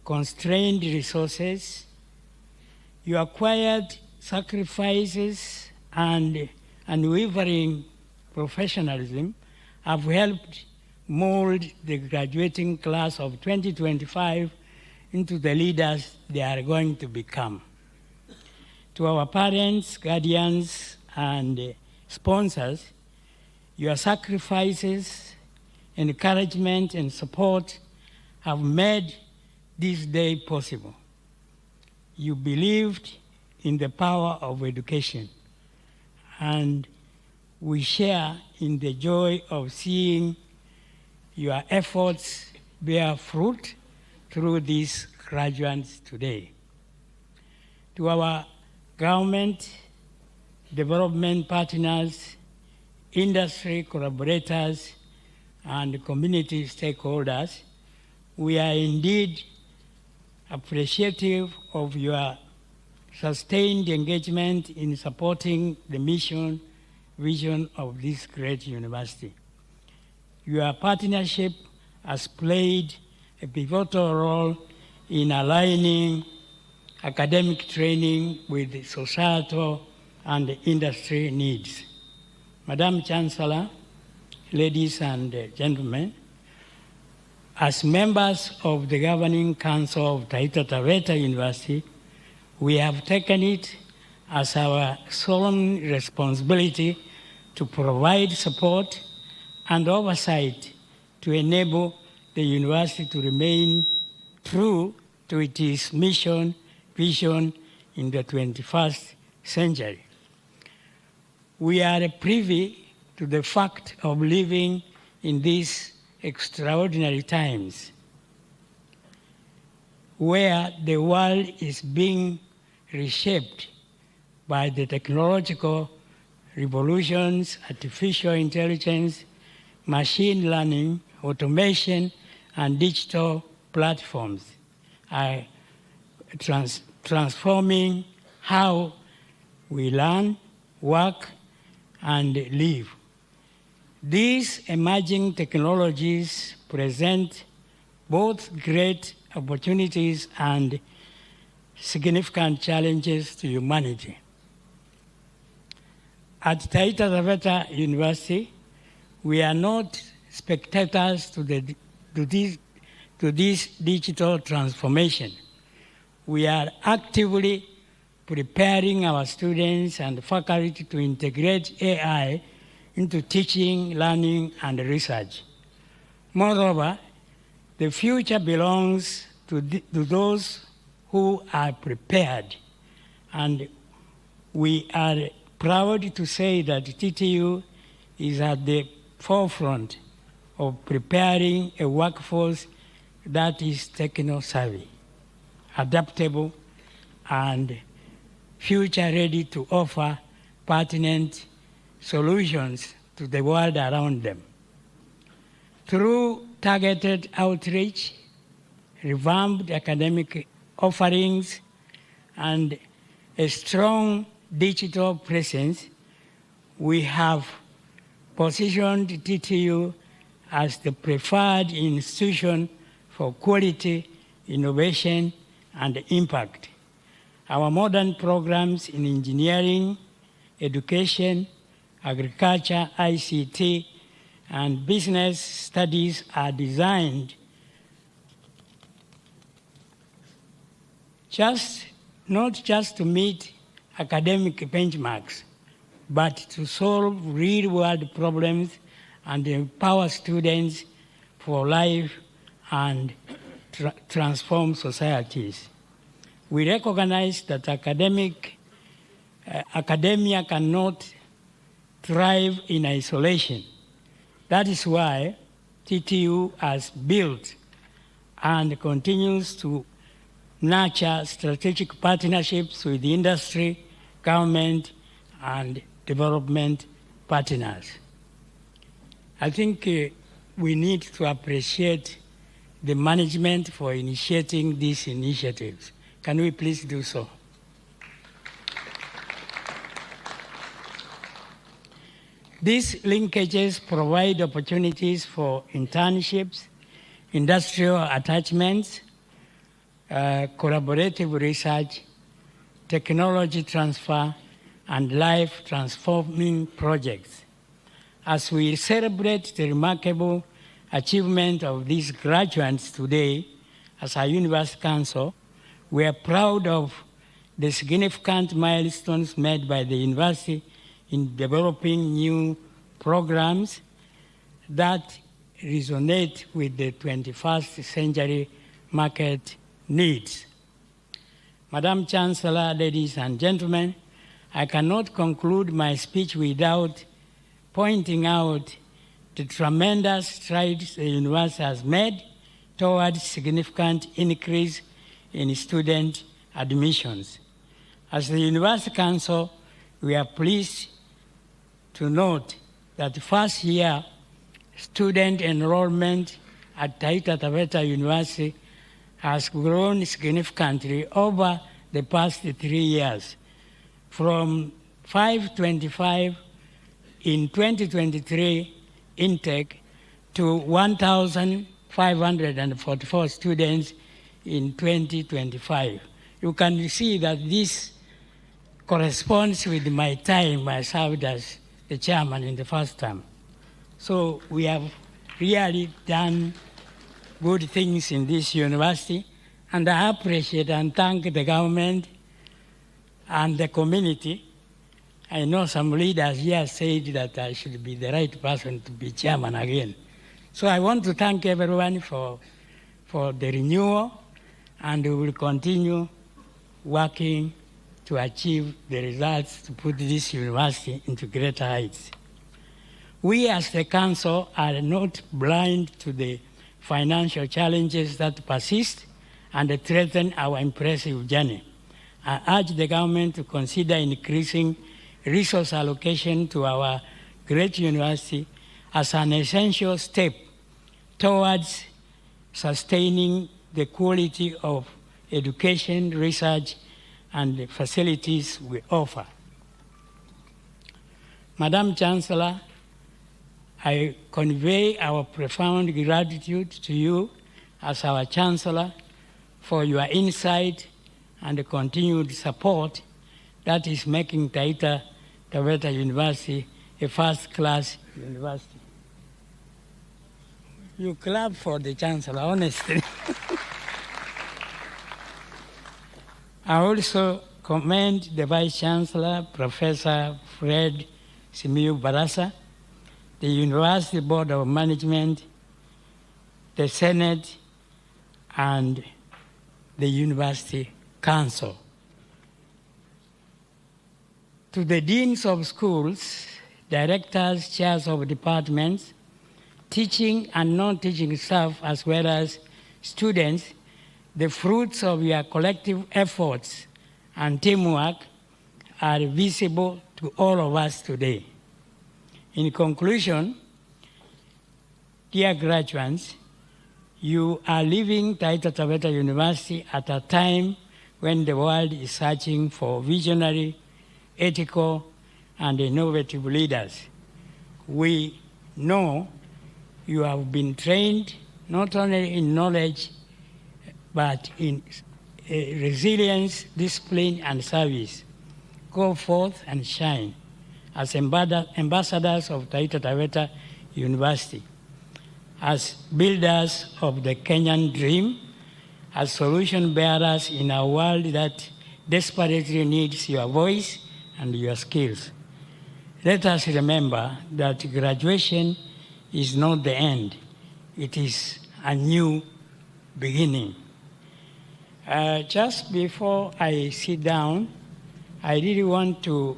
constrained resources, your quiet sacrifices and unwavering professionalism have helped mold the graduating class of 2025 into the leaders they are going to become. To our parents, guardians, and sponsors, your sacrifices, encouragement, and support have made this day possible. You believed in the power of education, and we share in the joy of seeing your efforts bear fruit through these graduates today. To our government, development partners, industry collaborators, and community stakeholders, we are indeed appreciative of your sustained engagement in supporting the mission, vision of this great university. Your partnership has played a pivotal role in aligning academic training with societal and industry needs. Madam Chancellor, ladies and gentlemen, as members of the Governing Council of Taita Taveta University, we have taken it as our solemn responsibility to provide support and oversight to enable the university to remain true to its mission, vision in the 21st century. We are privy to the fact of living in these extraordinary times where the world is being reshaped by the technological revolutions, artificial intelligence, machine learning, automation, and digital platforms are transforming how we learn, work, and live. These emerging technologies present both great opportunities and significant challenges to humanity. At Taita Taveta University, we are not spectators to this digital transformation. We are actively preparing our students and faculty to integrate AI into teaching, learning, and research. Moreover, the future belongs to those who are prepared, and we are proud to say that TTU is at the forefront of preparing a workforce that is techno-savvy, adaptable, and future-ready to offer pertinent solutions to the world around them. Through targeted outreach, revamped academic offerings, and a strong digital presence, we have positioned TTU as the preferred institution for quality, innovation, and impact. Our modern programs in engineering, education, agriculture, ICT, and business studies are designed not just to meet academic benchmarks, but to solve real-world problems and empower students for life and transform societies. We recognize that academia cannot thrive in isolation. That is why TTU has built and continues to nurture strategic partnerships with industry, government, and development partners. I think we need to appreciate the management for initiating these initiatives. Can we please do so? These linkages provide opportunities for internships, industrial attachments, collaborative research, technology transfer, and life-transforming projects. As we celebrate the remarkable achievement of these graduates today, as a University Council, we are proud of the significant milestones made by the university in developing new programs that resonate with the 21st century market needs. Madam Chancellor, ladies and gentlemen, I cannot conclude my speech without pointing out the tremendous strides the university has made towards significant increase in student admissions. As the University Council, we are pleased to note that the first year student enrollment at Taita Taveta University has grown significantly over the past 3 years, from 525 in 2023 intake to 1,544 students in 2025. You can see that this corresponds with my time I served as the chairman in the first term. So we have really done good things in this university, and I appreciate and thank the government and the community. I know some leaders here said that I should be the right person to be chairman again. So I want to thank everyone for the renewal, and we will continue working to achieve the results to put this university into greater heights. We as the Council are not blind to the financial challenges that persist and threaten our impressive journey. I urge the government to consider increasing resource allocation to our great university as an essential step towards sustaining the quality of education, research, and the facilities we offer. Madam Chancellor, I convey our profound gratitude to you as our Chancellor for your insight and continued support that is making Taita Taveta University a first-class university. You clap for the Chancellor, honestly. I also commend the Vice-Chancellor, Professor Fred Simiyu Barasa, the University Board of Management, the Senate, and the University Council. To the deans of schools, directors, chairs of departments, teaching and non-teaching staff, as well as students, the fruits of your collective efforts and teamwork are visible to all of us today. In conclusion, dear graduates, you are leaving Taita Taveta University at a time when the world is searching for visionary, ethical, and innovative leaders. We know you have been trained not only in knowledge, but in resilience, discipline, and service. Go forth and shine as ambassadors of Taita Taveta University, as builders of the Kenyan dream, as solution bearers in a world that desperately needs your voice and your skills. Let us remember that graduation is not the end. It is a new beginning. Just before I sit down, I really want to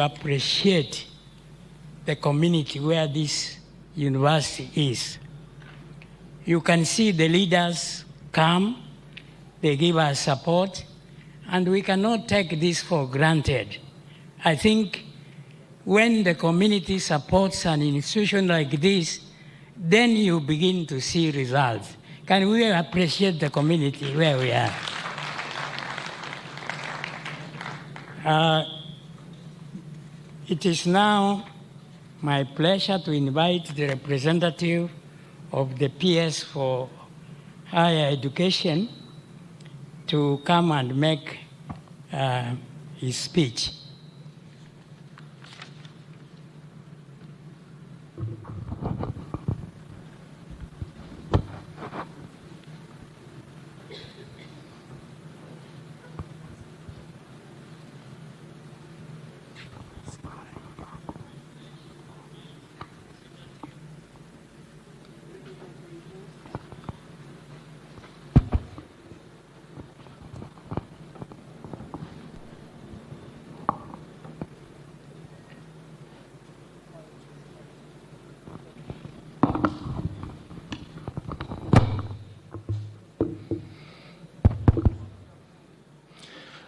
appreciate the community where this university is. You can see the leaders come, they give us support, and we cannot take this for granted. I think when the community supports an institution like this, then you begin to see results. Can we appreciate the community where we are? It is now my pleasure to invite the representative of the PS for Higher Education to come and make his speech.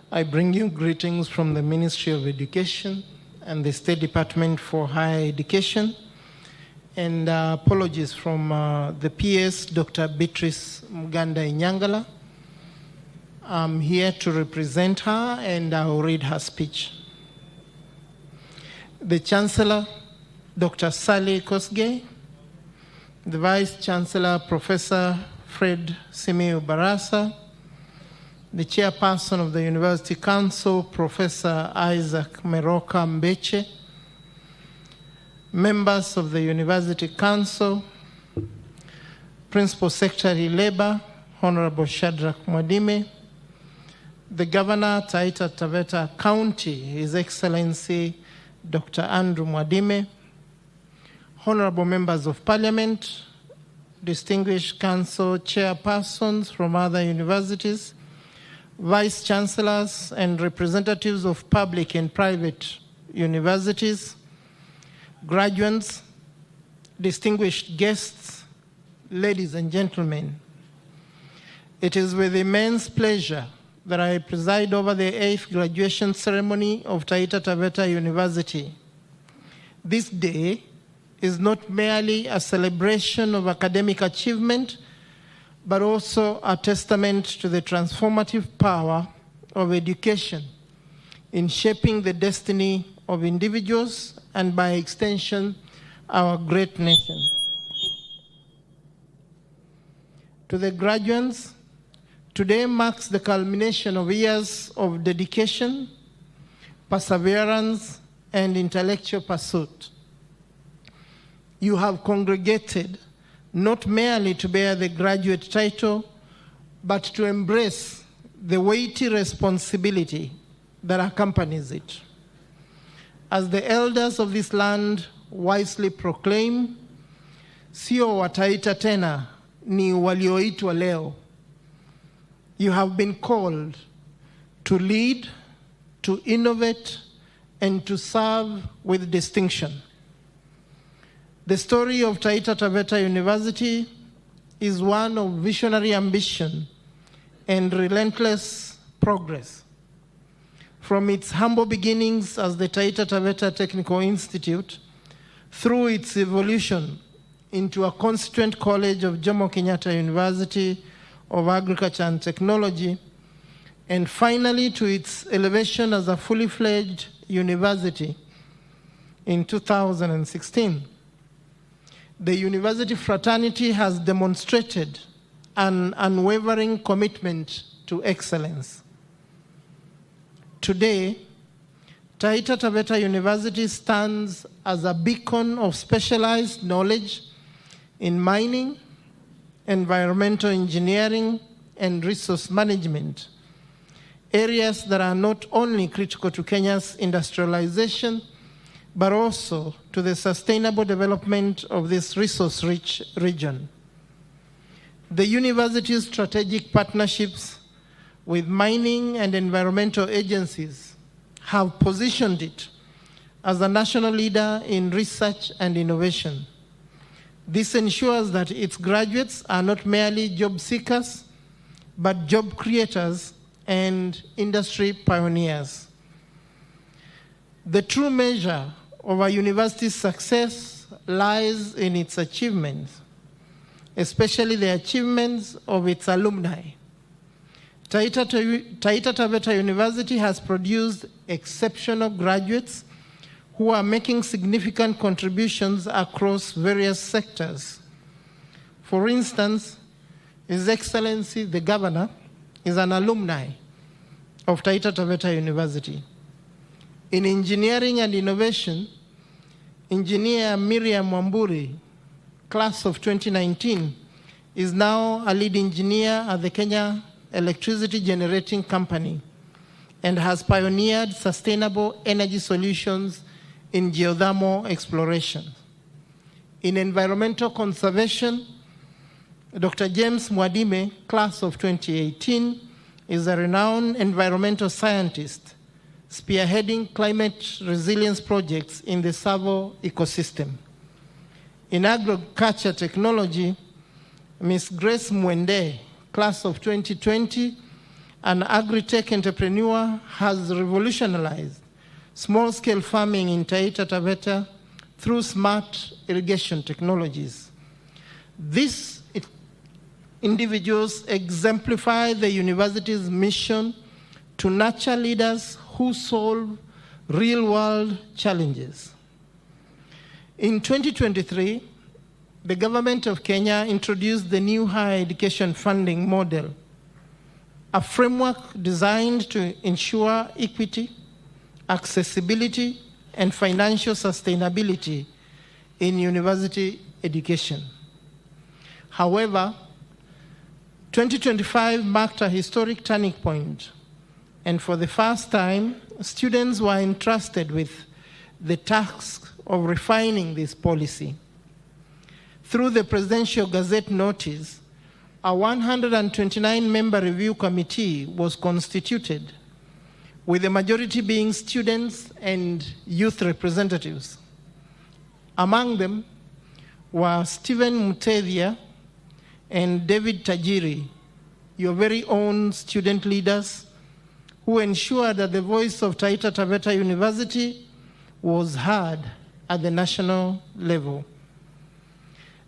I bring you greetings from the Ministry of Education and the State Department for Higher Education, and apologies from the PS, Dr. Beatrice Muganda Inyangala. I'm here to represent her, and I'll read her speech. The Chancellor, Dr. Sally Kosgei, the Vice Chancellor, Professor Fred Simiyu Barasa, the Chairperson of the University Council, Professor Isaac Meroka Mbeche, members of the University Council, Principal Secretary Labor, Honorable Shadrach Mwadime, the Governor, Taita Taveta County, His Excellency Dr. Andrew Mwadime, Honorable Members of Parliament, distinguished Council Chairpersons from other universities, vice chancellors and representatives of public and private universities, graduates, distinguished guests, ladies and gentlemen. It is with immense pleasure that I preside over the 8th graduation ceremony of Taita Taveta University. This day is not merely a celebration of academic achievement, but also a testament to the transformative power of education in shaping the destiny of individuals and, by extension, our great nation. To the graduates, today marks the culmination of years of dedication, perseverance, and intellectual pursuit. You have congregated not merely to bear the graduate title, but to embrace the weighty responsibility that accompanies it. As the elders of this land wisely proclaim, sio wataita tena, ni walioitwa leo. You have been called to lead, to innovate, and to serve with distinction. The story of Taita Taveta University is one of visionary ambition and relentless progress. From its humble beginnings as the Taita Taveta Technical Institute, through its evolution into a constituent college of Jomo Kenyatta University of Agriculture and Technology, and finally to its elevation as a fully fledged university in 2016. The university fraternity has demonstrated an unwavering commitment to excellence. Today, Taita Taveta University stands as a beacon of specialized knowledge in mining, environmental engineering, and resource management, areas that are not only critical to Kenya's industrialization, but also to the sustainable development of this resource-rich region. The university's strategic partnerships with mining and environmental agencies have positioned it as a national leader in research and innovation. This ensures that its graduates are not merely job seekers, but job creators and industry pioneers. The true measure of a university's success lies in its achievements, especially the achievements of its alumni. Taita Taveta University has produced exceptional graduates who are making significant contributions across various sectors. For instance, His Excellency the Governor is an alumni of Taita Taveta University. In engineering and innovation, Engineer Miriam Wamburi, class of 2019, is now a lead engineer at the Kenya Electricity Generating Company and has pioneered sustainable energy solutions in geothermal exploration. In environmental conservation, Dr. James Mwadime, class of 2018, is a renowned environmental scientist spearheading climate resilience projects in the Savo ecosystem. In agriculture technology, Ms. Grace Mwende, class of 2020, an agri-tech entrepreneur, has revolutionized small-scale farming in Taita Taveta through smart irrigation technologies. These individuals exemplify the university's mission to nurture leaders who solve real-world challenges. In 2023, the government of Kenya introduced the new higher education funding model, a framework designed to ensure equity, accessibility, and financial sustainability in university education. However, 2025 marked a historic turning point, and for the first time, students were entrusted with the task of refining this policy. Through the Presidential Gazette notice a 129-member review committee was constituted, with the majority being students and youth representatives. Among them were Stephen Mutethia and David Tajiri, your very own student leaders, who ensured that the voice of Taita Taveta University was heard at the national level.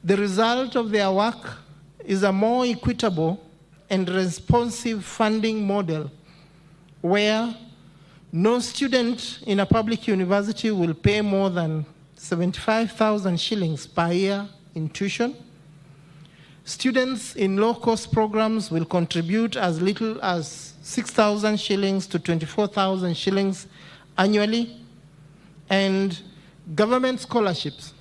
The result of their work is a more equitable and responsive funding model where no student in a public university will pay more than 75,000 shillings per year in tuition. Students in low-cost programs will contribute as little as 6,000 shillings to 24,000 shillings annually, and government scholarships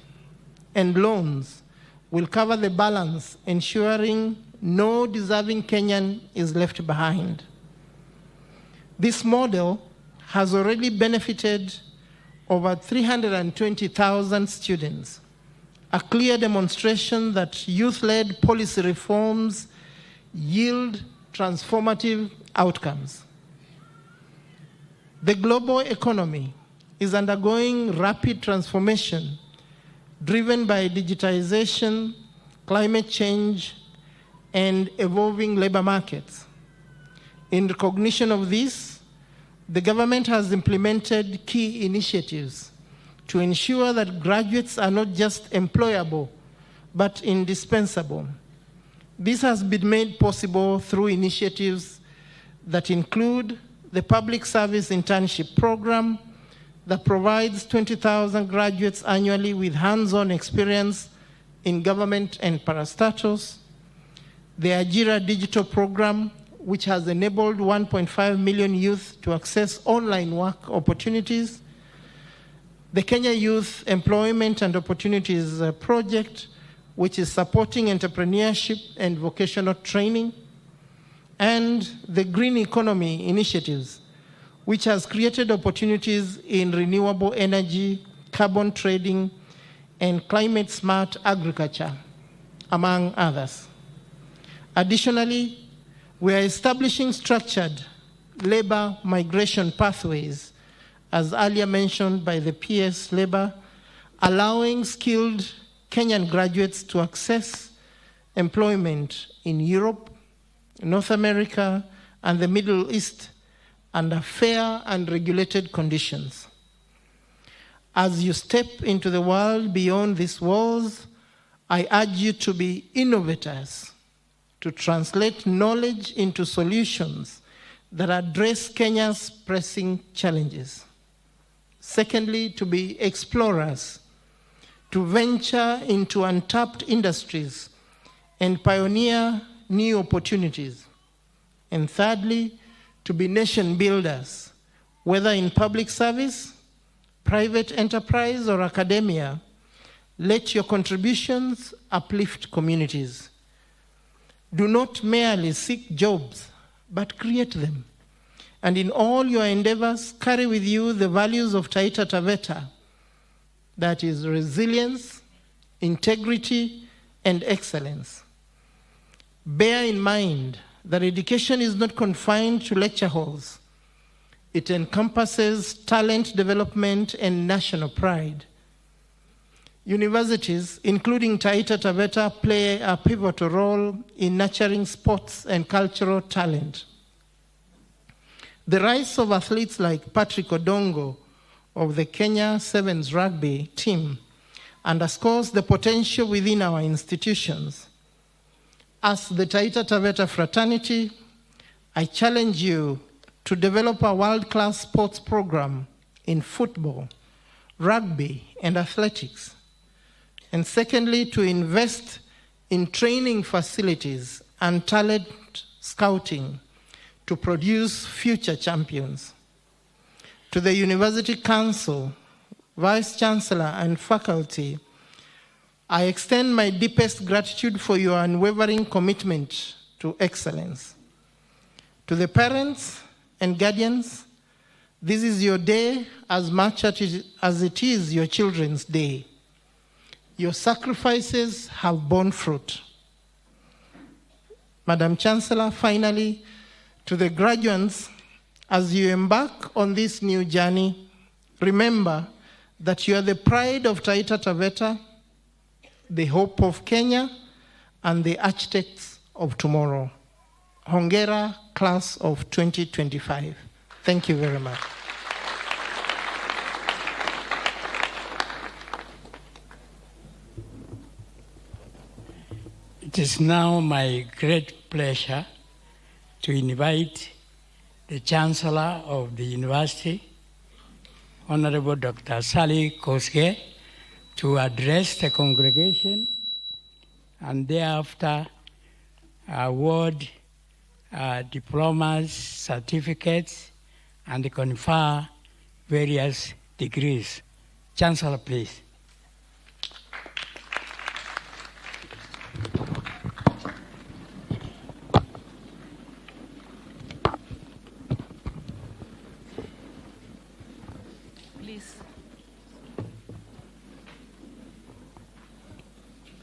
and loans will cover the balance, ensuring no deserving Kenyan is left behind. This model has already benefited over 320,000 students, a clear demonstration that youth-led policy reforms yield transformative outcomes. The global economy is undergoing rapid transformation driven by digitization, climate change, and evolving labor markets. In recognition of this, the government has implemented key initiatives to ensure that graduates are not just employable, but indispensable. This has been made possible through initiatives that include the Public Service Internship Program that provides 20,000 graduates annually with hands-on experience in government and parastatus, the Ajira Digital Program, which has enabled 1.5 million youth to access online work opportunities, the Kenya Youth Employment and Opportunities Project, which is supporting entrepreneurship and vocational training, and the Green Economy Initiatives, which has created opportunities in renewable energy, carbon trading, and climate-smart agriculture, among others. Additionally, we are establishing structured labor migration pathways, as earlier mentioned by the PS Labor, allowing skilled Kenyan graduates to access employment in Europe, North America, and the Middle East under fair and regulated conditions. As you step into the world beyond these walls, I urge you to be innovators, to translate knowledge into solutions that address Kenya's pressing challenges. Secondly, to be explorers, to venture into untapped industries and pioneer new opportunities. And thirdly, to be nation builders, whether in public service, private enterprise, or academia. Let your contributions uplift communities. Do not merely seek jobs, but create them. And in all your endeavors, carry with you the values of Taita Taveta, that is resilience, integrity, and excellence. Bear in mind that education is not confined to lecture halls. It encompasses talent development and national pride. Universities, including Taita Taveta, play a pivotal role in nurturing sports and cultural talent. The rise of athletes like Patrick Odongo of the Kenya Sevens rugby team underscores the potential within our institutions. As the Taita Taveta fraternity, I challenge you to develop a world-class sports program in football, rugby, and athletics. And secondly, to invest in training facilities and talent scouting to produce future champions. To the University Council, Vice Chancellor, and faculty, I extend my deepest gratitude for your unwavering commitment to excellence. To the parents and guardians, this is your day as much as it is your children's day. Your sacrifices have borne fruit. Madam Chancellor, finally, to the graduates, as you embark on this new journey, remember that you are the pride of Taita Taveta, the hope of Kenya, and the architects of tomorrow. Hongera, class of 2025. Thank you very much. It is now my great pleasure to invite the Chancellor of the University, Honorable Dr. Sally Kosgei, to address the congregation and thereafter award diplomas, certificates, and confer various degrees. Chancellor, please.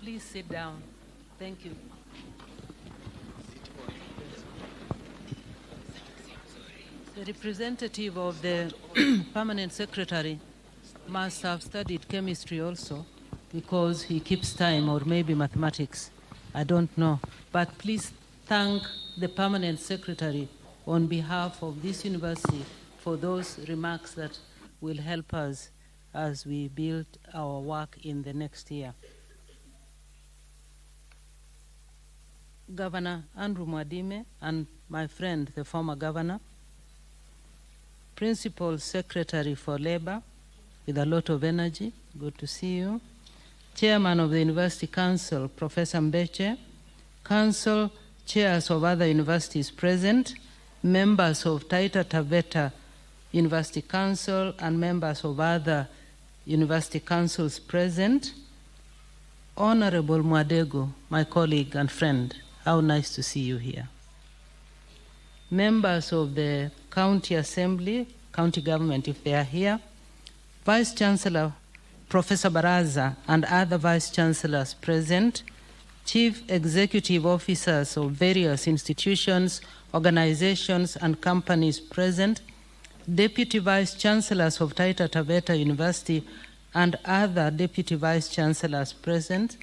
Please sit down. Thank you. The representative of the permanent secretary must have studied chemistry also, because he keeps time, or maybe mathematics. I don't know. But please thank the permanent secretary on behalf of this university for those remarks that will help us as we build our work in the next year. Governor Andrew Mwadime and my friend, the former governor, Principal Secretary for Labor, with a lot of energy, good to see you. Chairman of the University Council, Professor Mbeche, Council chairs of other universities present, members of Taita Taveta University Council, and members of other university councils present. Honorable Mwadego, my colleague and friend, how nice to see you here. Members of the County Assembly, county government if they are here, Vice Chancellor Professor Baraza and other Vice Chancellors present, Chief Executive Officers of various institutions, organizations, and companies present, Deputy Vice Chancellors of Taita Taveta University and other Deputy Vice Chancellors present,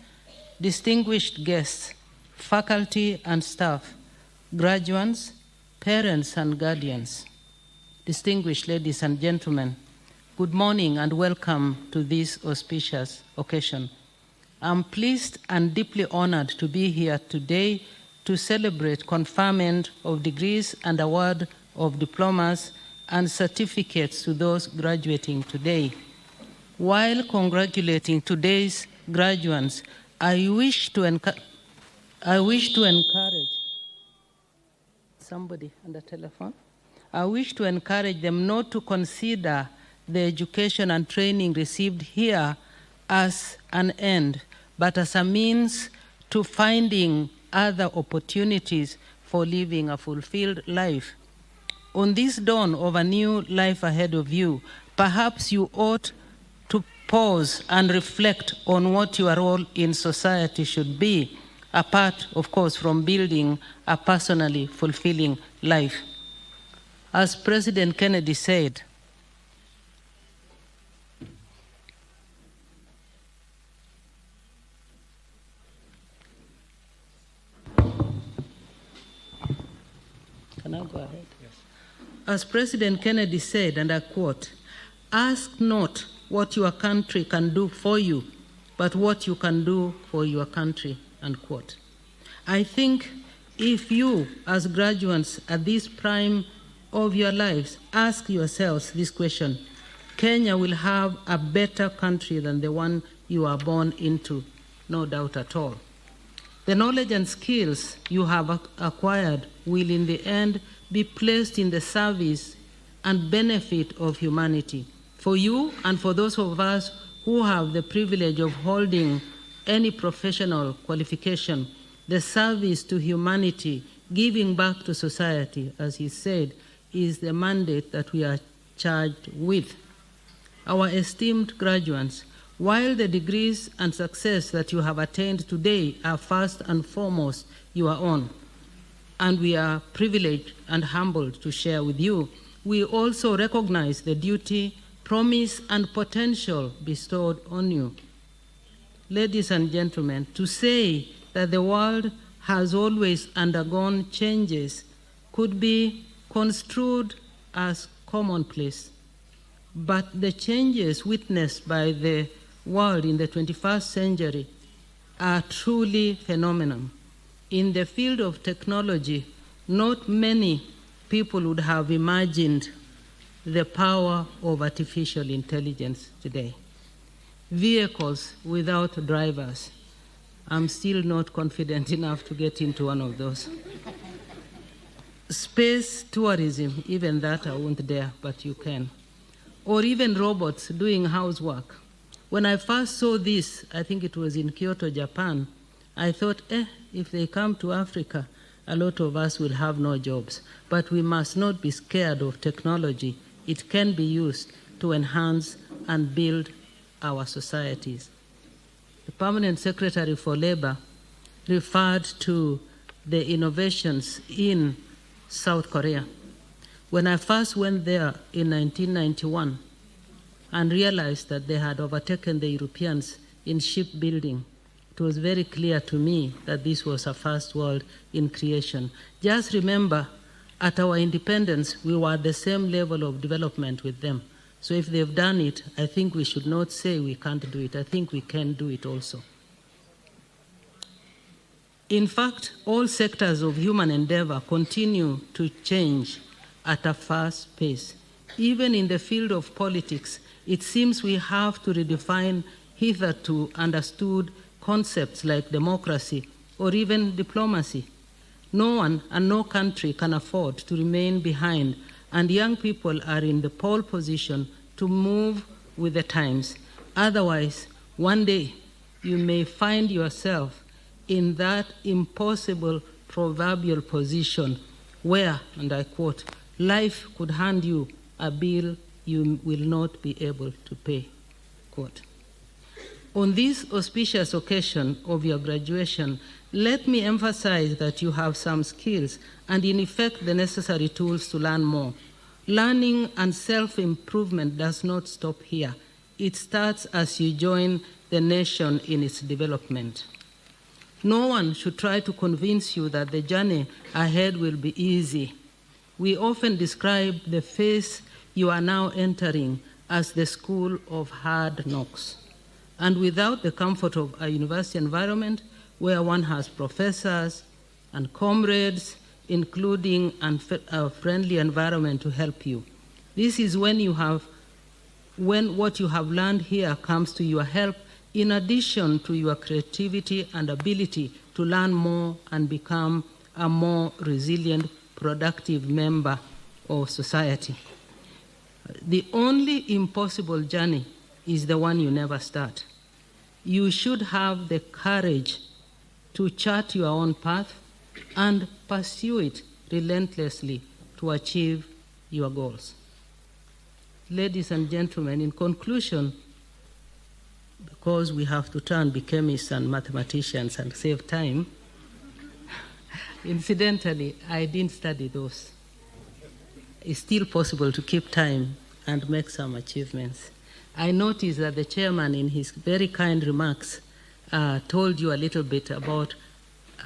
distinguished guests, faculty and staff, graduates, parents and guardians, distinguished ladies and gentlemen, good morning and welcome to this auspicious occasion. I'm pleased and deeply honored to be here today to celebrate conferment of degrees and award of diplomas and certificates to those graduating today. While congratulating today's graduates, I wish to encourage somebody on the telephone. I wish to encourage them not to consider the education and training received here as an end, but as a means to finding other opportunities for living a fulfilled life. On this dawn of a new life ahead of you, perhaps you ought to pause and reflect on what your role in society should be, apart, of course, from building a personally fulfilling life. As President Kennedy said, can I go ahead? Yes. As President Kennedy said, and I quote, "Ask not what your country can do for you, but what you can do for your country," unquote. I think if you, as graduates at this prime of your lives, ask yourselves this question, Kenya will have a better country than the one you are born into, no doubt at all. The knowledge and skills you have acquired will in the end be placed in the service and benefit of humanity. For you and for those of us who have the privilege of holding any professional qualification, the service to humanity, giving back to society, as he said, is the mandate that we are charged with. Our esteemed graduates, while the degrees and success that you have attained today are first and foremost your own, and we are privileged and humbled to share with you, we also recognize the duty, promise, and potential bestowed on you. Ladies and gentlemen, to say that the world has always undergone changes could be construed as commonplace, but the changes witnessed by the world in the 21st century are truly phenomenal. In the field of technology, not many people would have imagined the power of artificial intelligence today. Vehicles without drivers. I'm still not confident enough to get into one of those. Space tourism, even that I won't dare, but you can. Or even robots doing housework. When I first saw this, I think it was in Kyoto, Japan, I thought, if they come to Africa, a lot of us will have no jobs. But we must not be scared of technology. It can be used to enhance and build our societies. The Permanent Secretary for Labor referred to the innovations in South Korea. When I first went there in 1991 and realized that they had overtaken the Europeans in shipbuilding, it was very clear to me that this was a first world in creation. Just remember, at our independence, we were at the same level of development with them. So if they've done it, I think we should not say we can't do it. I think we can do it also. In fact, all sectors of human endeavor continue to change at a fast pace. Even in the field of politics, it seems we have to redefine hitherto understood concepts like democracy or even diplomacy. No one and no country can afford to remain behind, and young people are in the pole position to move with the times. Otherwise, one day you may find yourself in that impossible proverbial position where, and I quote, life could hand you a bill you will not be able to pay, quote. On this auspicious occasion of your graduation, let me emphasize that you have some skills and in effect the necessary tools to learn more. Learning and self-improvement does not stop here. It starts as you join the nation in its development. No one should try to convince you that the journey ahead will be easy. We often describe the phase you are now entering as the school of hard knocks. And without the comfort of a university environment where one has professors and comrades, including a friendly environment to help you. This is when what you have learned here comes to your help in addition to your creativity and ability to learn more and become a more resilient, productive member of society. The only impossible journey is the one you never start. You should have the courage to chart your own path and pursue it relentlessly to achieve your goals. Ladies and gentlemen, in conclusion, because we have to try and be chemists and mathematicians and save time, incidentally, I didn't study those. It's still possible to keep time and make some achievements. I noticed that the chairman, in his very kind remarks, told you a little bit about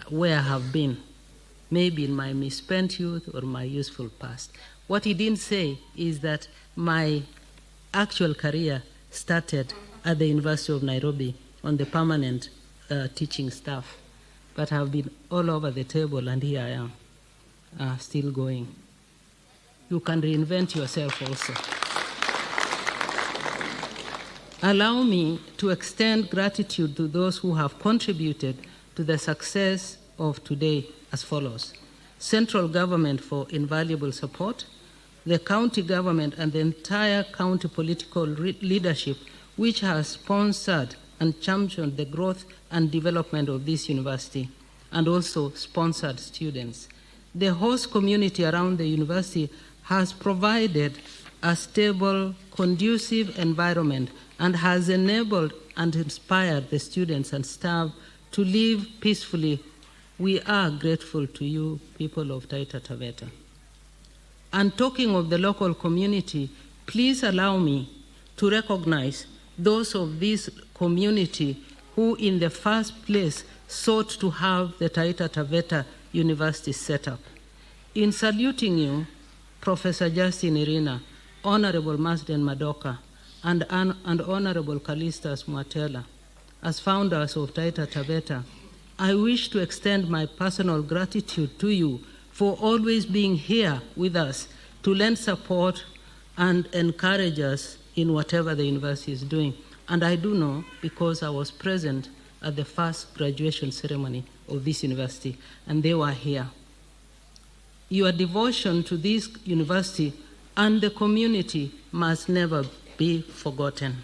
where I have been, maybe in my misspent youth or my useful past. What he didn't say is that my actual career started at the University of Nairobi on the permanent teaching staff, but I've been all over the table, and here I am, still going. You can reinvent yourself also. Allow me to extend gratitude to those who have contributed to the success of today as follows. Central government for invaluable support, the county government and the entire county political leadership which has sponsored and championed the growth and development of this university, and also sponsored students. The host community around the university has provided a stable, conducive environment and has enabled and inspired the students and staff to live peacefully We are grateful to you, people of Taita Taveta. And talking of the local community, please allow me to recognize those of this community who in the first place sought to have the Taita Taveta University set up. In saluting you, Professor Justin Irina, Honorable Masden Madoka, and Honorable Callistus Mwatela, as founders of Taita Taveta, I wish to extend my personal gratitude to you for always being here with us to lend support and encourage us in whatever the university is doing. And I do know because I was present at the first graduation ceremony of this university, and they were here. Your devotion to this university and the community must never be forgotten.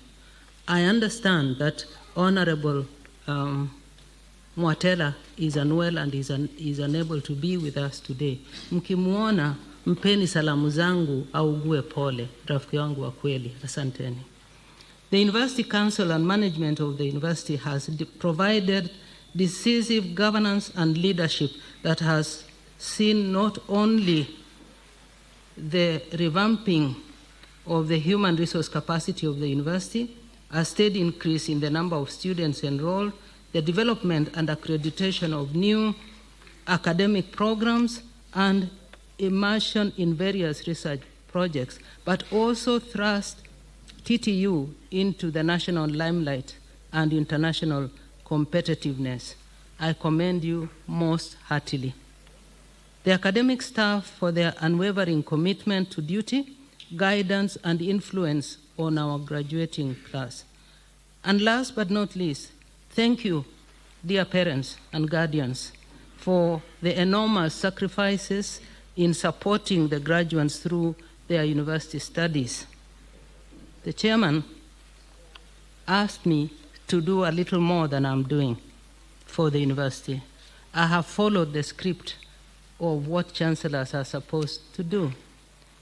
I understand that Honorable Mwatela is unwell and is unable to be with us today. Mkimuona, mpeni salamu zangu augue pole, rafiki wangu wa kweli. Asanteni. The University Council and management of the university has provided decisive governance and leadership that has seen not only the revamping of the human resource capacity of the university, a steady increase in the number of students enrolled, the development and accreditation of new academic programs, and immersion in various research projects, but also thrust TTU into the national limelight and international competitiveness. I commend you most heartily. The academic staff for their unwavering commitment to duty, guidance, and influence on our graduating class. And last but not least, thank you, dear parents and guardians, for the enormous sacrifices in supporting the graduates through their university studies. The chairman asked me to do a little more than I'm doing for the university. I have followed the script of what chancellors are supposed to do.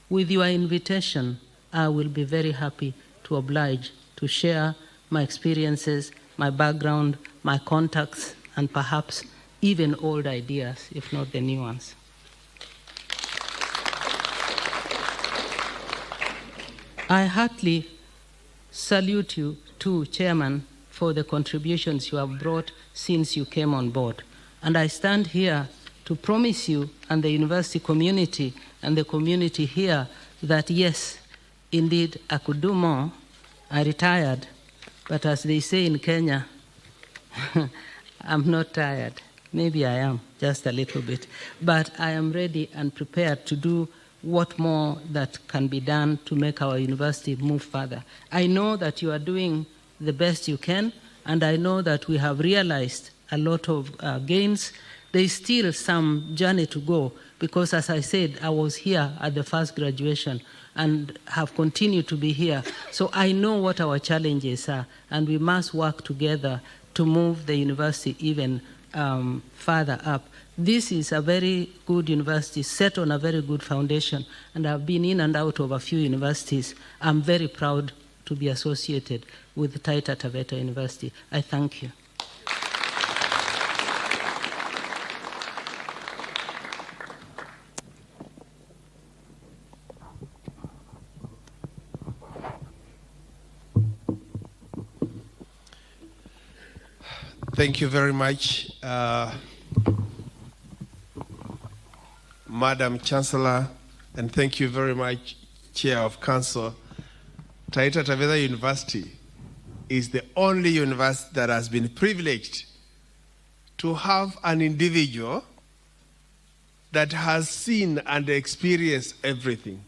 With your invitation, I will be very happy to oblige to share my experiences, my background, my contacts, and perhaps even old ideas, if not the new ones. I heartily salute you too, Chairman, for the contributions you have brought since you came on board. And I stand here to promise you and the university community and the community here that yes, indeed, I could do more. I retired, but as they say in Kenya, I'm not tired. Maybe I am, just a little bit. But I am ready and prepared to do what more that can be done to make our university move further. I know that you are doing the best you can, and I know that we have realized a lot of gains. There is still some journey to go because, as I said, I was here at the first graduation and have continued to be here. So I know what our challenges are, and we must work together to move the university even further up. This is a very good university set on a very good foundation, and I've been in and out of a few universities. I'm very proud to be associated with Taita Taveta University. I thank you. Thank you very much, Madam Chancellor, and thank you very much, Chair of Council. Taita Taveta University is the only university that has been privileged to have an individual that has seen and experienced everything.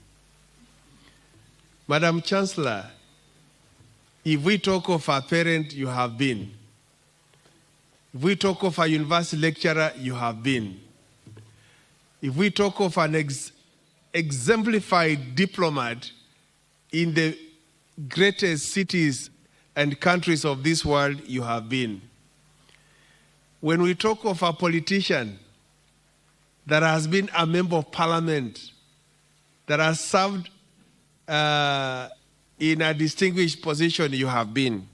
Madam Chancellor, if we talk of a parent, you have been. If we talk of a university lecturer, you have been. If we talk of an exemplified diplomat in the greatest cities and countries of this world, you have been. When we talk of a politician that has been a member of parliament, that has served in a distinguished position, you have been.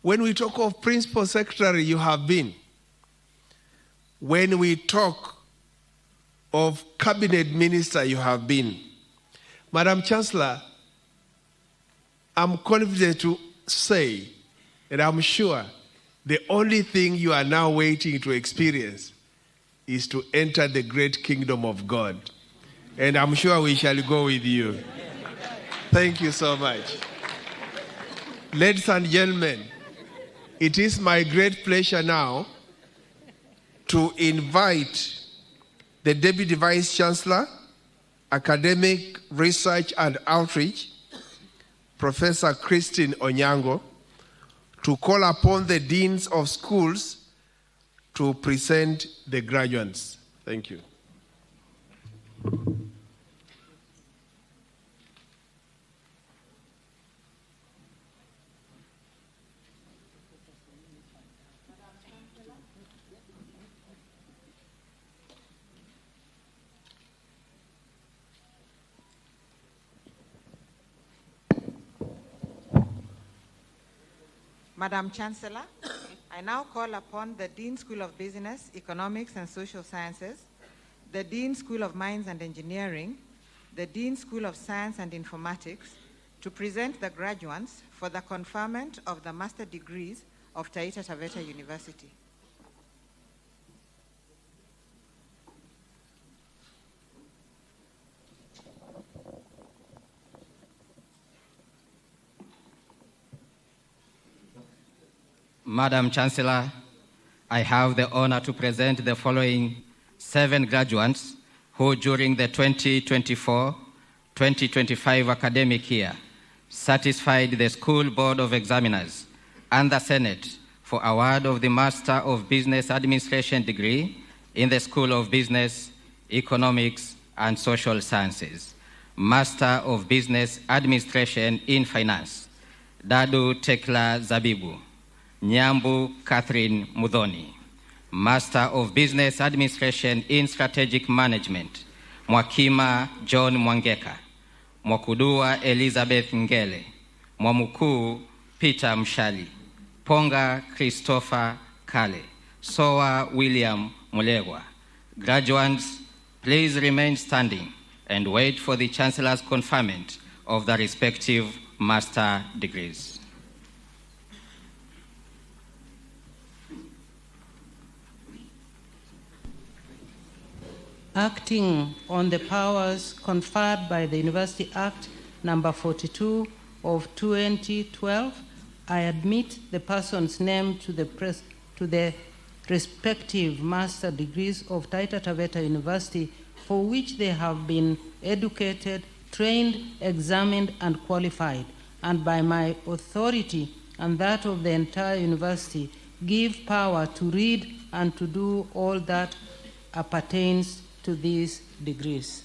When we talk of principal secretary, you have been. when we talk of cabinet minister you have been. Madam Chancellor, I'm confident to say, and I'm sure, the only thing you are now waiting to experience is to enter the great kingdom of God. And I'm sure we shall go with you. Thank you so much. Ladies and gentlemen, it is my great pleasure now to invite the Deputy Vice Chancellor, Academic Research and Outreach, Professor Christine Onyango, to call upon the deans of schools to present the graduates. Thank you. Madam Chancellor, I now call upon the Dean School of Business, Economics and Social Sciences, the Dean School of Mines and Engineering, the Dean School of Science and Informatics to present the graduates for the conferment of the master degrees of Taita Taveta University. Madam Chancellor, I have the honor to present the following 7 graduates who during the 2024-2025 academic year satisfied the School Board of Examiners and the Senate for award of the Master of Business Administration degree in the School of Business, Economics and Social Sciences. Master of Business Administration in Finance, Dadu Tekla Zabibu. Nyambu Catherine Mudhoni, Master of Business Administration in Strategic Management, Mwakima John Mwangeka, Mwakudua Elizabeth Ngele, Mwamukuu Peter Mshali, Ponga Christopher Kale, Soa William Mulegwa. Graduates, please remain standing and wait for the Chancellor's conferment of the respective master degrees. Acting on the powers conferred by the University Act number 42 of 2012, I admit the persons named to the respective master degrees of Taita Taveta University for which they have been educated, trained, examined, and qualified, and by my authority and that of the entire university, give power to read and to do all that appertains to these degrees.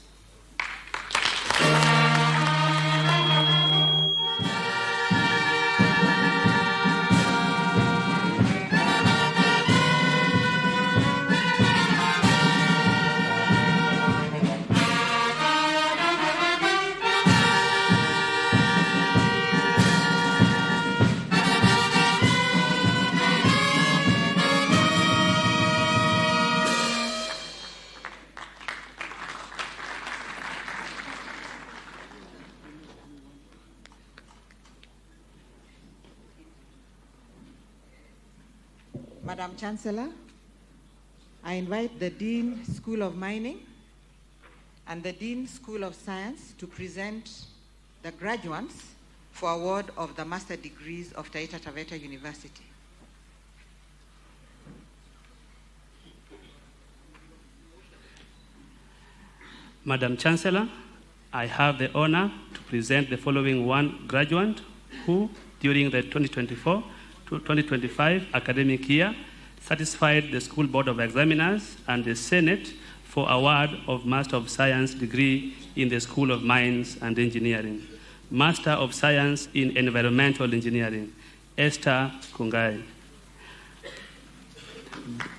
Madam Chancellor, I invite the Dean School of Mining and the Dean School of Science to present the graduates for award of the master degrees of Taita Taveta University. Madam Chancellor, I have the honor to present the following 1 graduate who, during the 2024-2025 academic year, satisfied the School Board of Examiners and the Senate for award of Master of Science degree in the School of Mines and Engineering. Master of Science in Environmental Engineering, Esther Kungai.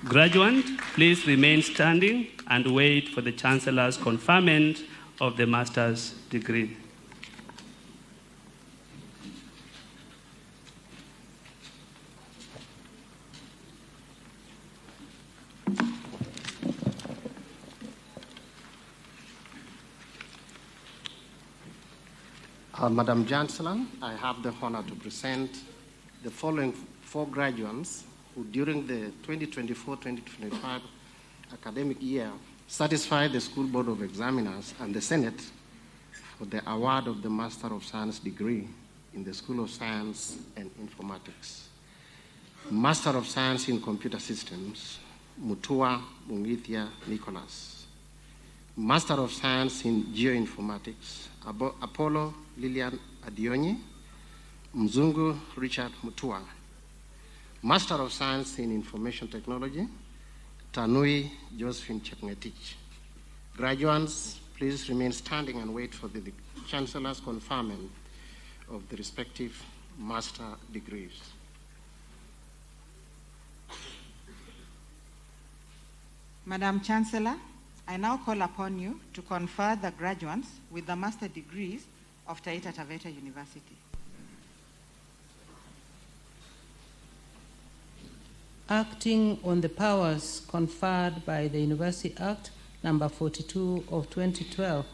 Graduate, please remain standing and wait for the Chancellor's conferment of the master's degree. Madam Chancellor, I have the honor to present the following 4 graduates who during the 2024-2025 academic year satisfied the School Board of Examiners and the Senate for the award of the Master of Science degree in the School of Science and Informatics. Master of Science in Computer Systems, Mutua Mungithia Nicholas. Master of Science in Geoinformatics, Apollo Lilian Adionyi, Mzungu Richard Mutua. Master of Science in Information Technology, Tanui Josephine Chepngetich. Graduates, please remain standing and wait for the Chancellor's conferment of the respective master degrees. Madam Chancellor, I now call upon you to confer the graduates with the master degrees of Taita Taveta University. Acting on the powers conferred by the University Act number 42 of 2012,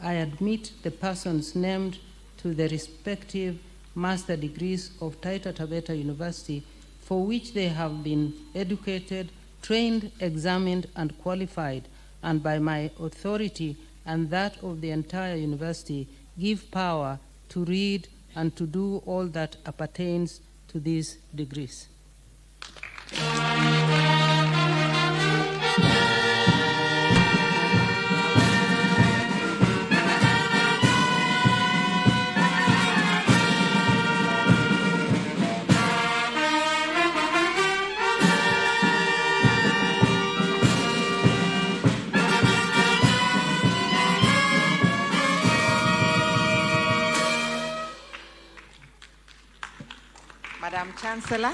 I admit the persons named to the respective master degrees of Taita Taveta University for which they have been educated, trained, examined, and qualified, and by my authority and that of the entire university, give power to read and to do all that appertains to these degrees. Madam Chancellor,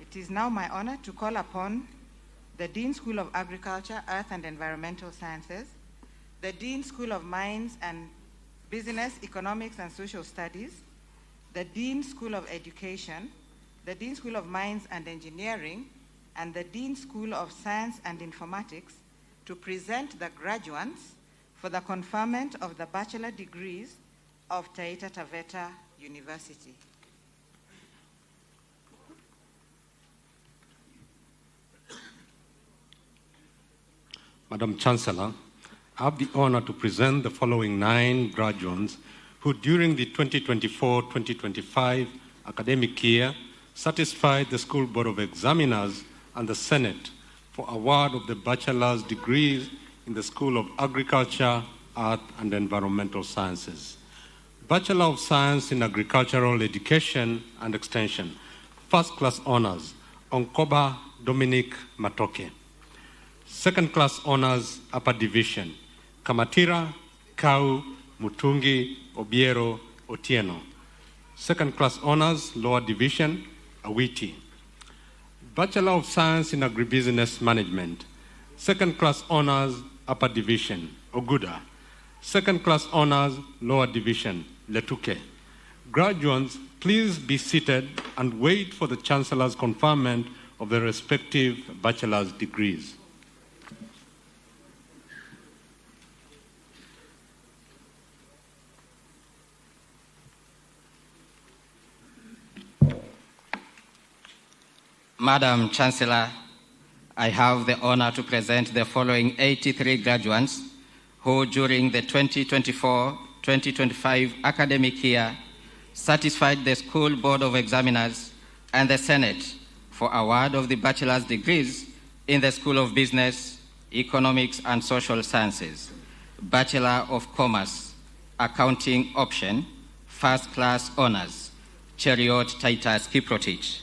it is now my honor to call upon the Dean School of Agriculture, Earth and Environmental Sciences, the Dean School of Mines and Business, Economics and Social Studies, the Dean School of Education, the Dean School of Mines and Engineering, and the Dean School of Science and Informatics to present the graduates for the conferment of the bachelor degrees of Taita Taveta University. Madam Chancellor, I have the honor to present the following 9 graduates who during the 2024-2025 academic year satisfied the School Board of Examiners and the Senate for award of the bachelor's degrees in the School of Agriculture, Earth and Environmental Sciences. Bachelor of Science in Agricultural Education and Extension, First Class Honors, Onkoba Dominic Matoke. Second Class Honors, Upper Division, Kamatira, Kau, Mutungi, Obiero, Otieno. Second Class Honors, Lower Division, Awiti. Bachelor of Science in Agribusiness Management. Second Class Honors, Upper Division, Oguda. Second Class Honors, Lower Division, Letuke. Graduates, please be seated and wait for the Chancellor's conferment of the respective bachelor's degrees. Madam Chancellor, I have the honor to present the following 83 graduates who during the 2024-2025 academic year satisfied the School Board of Examiners and the Senate for award of the bachelor's degrees in the School of Business, Economics and Social Sciences, Bachelor of Commerce, Accounting Option, First Class Honors, Cheriot Titus Kiprotich,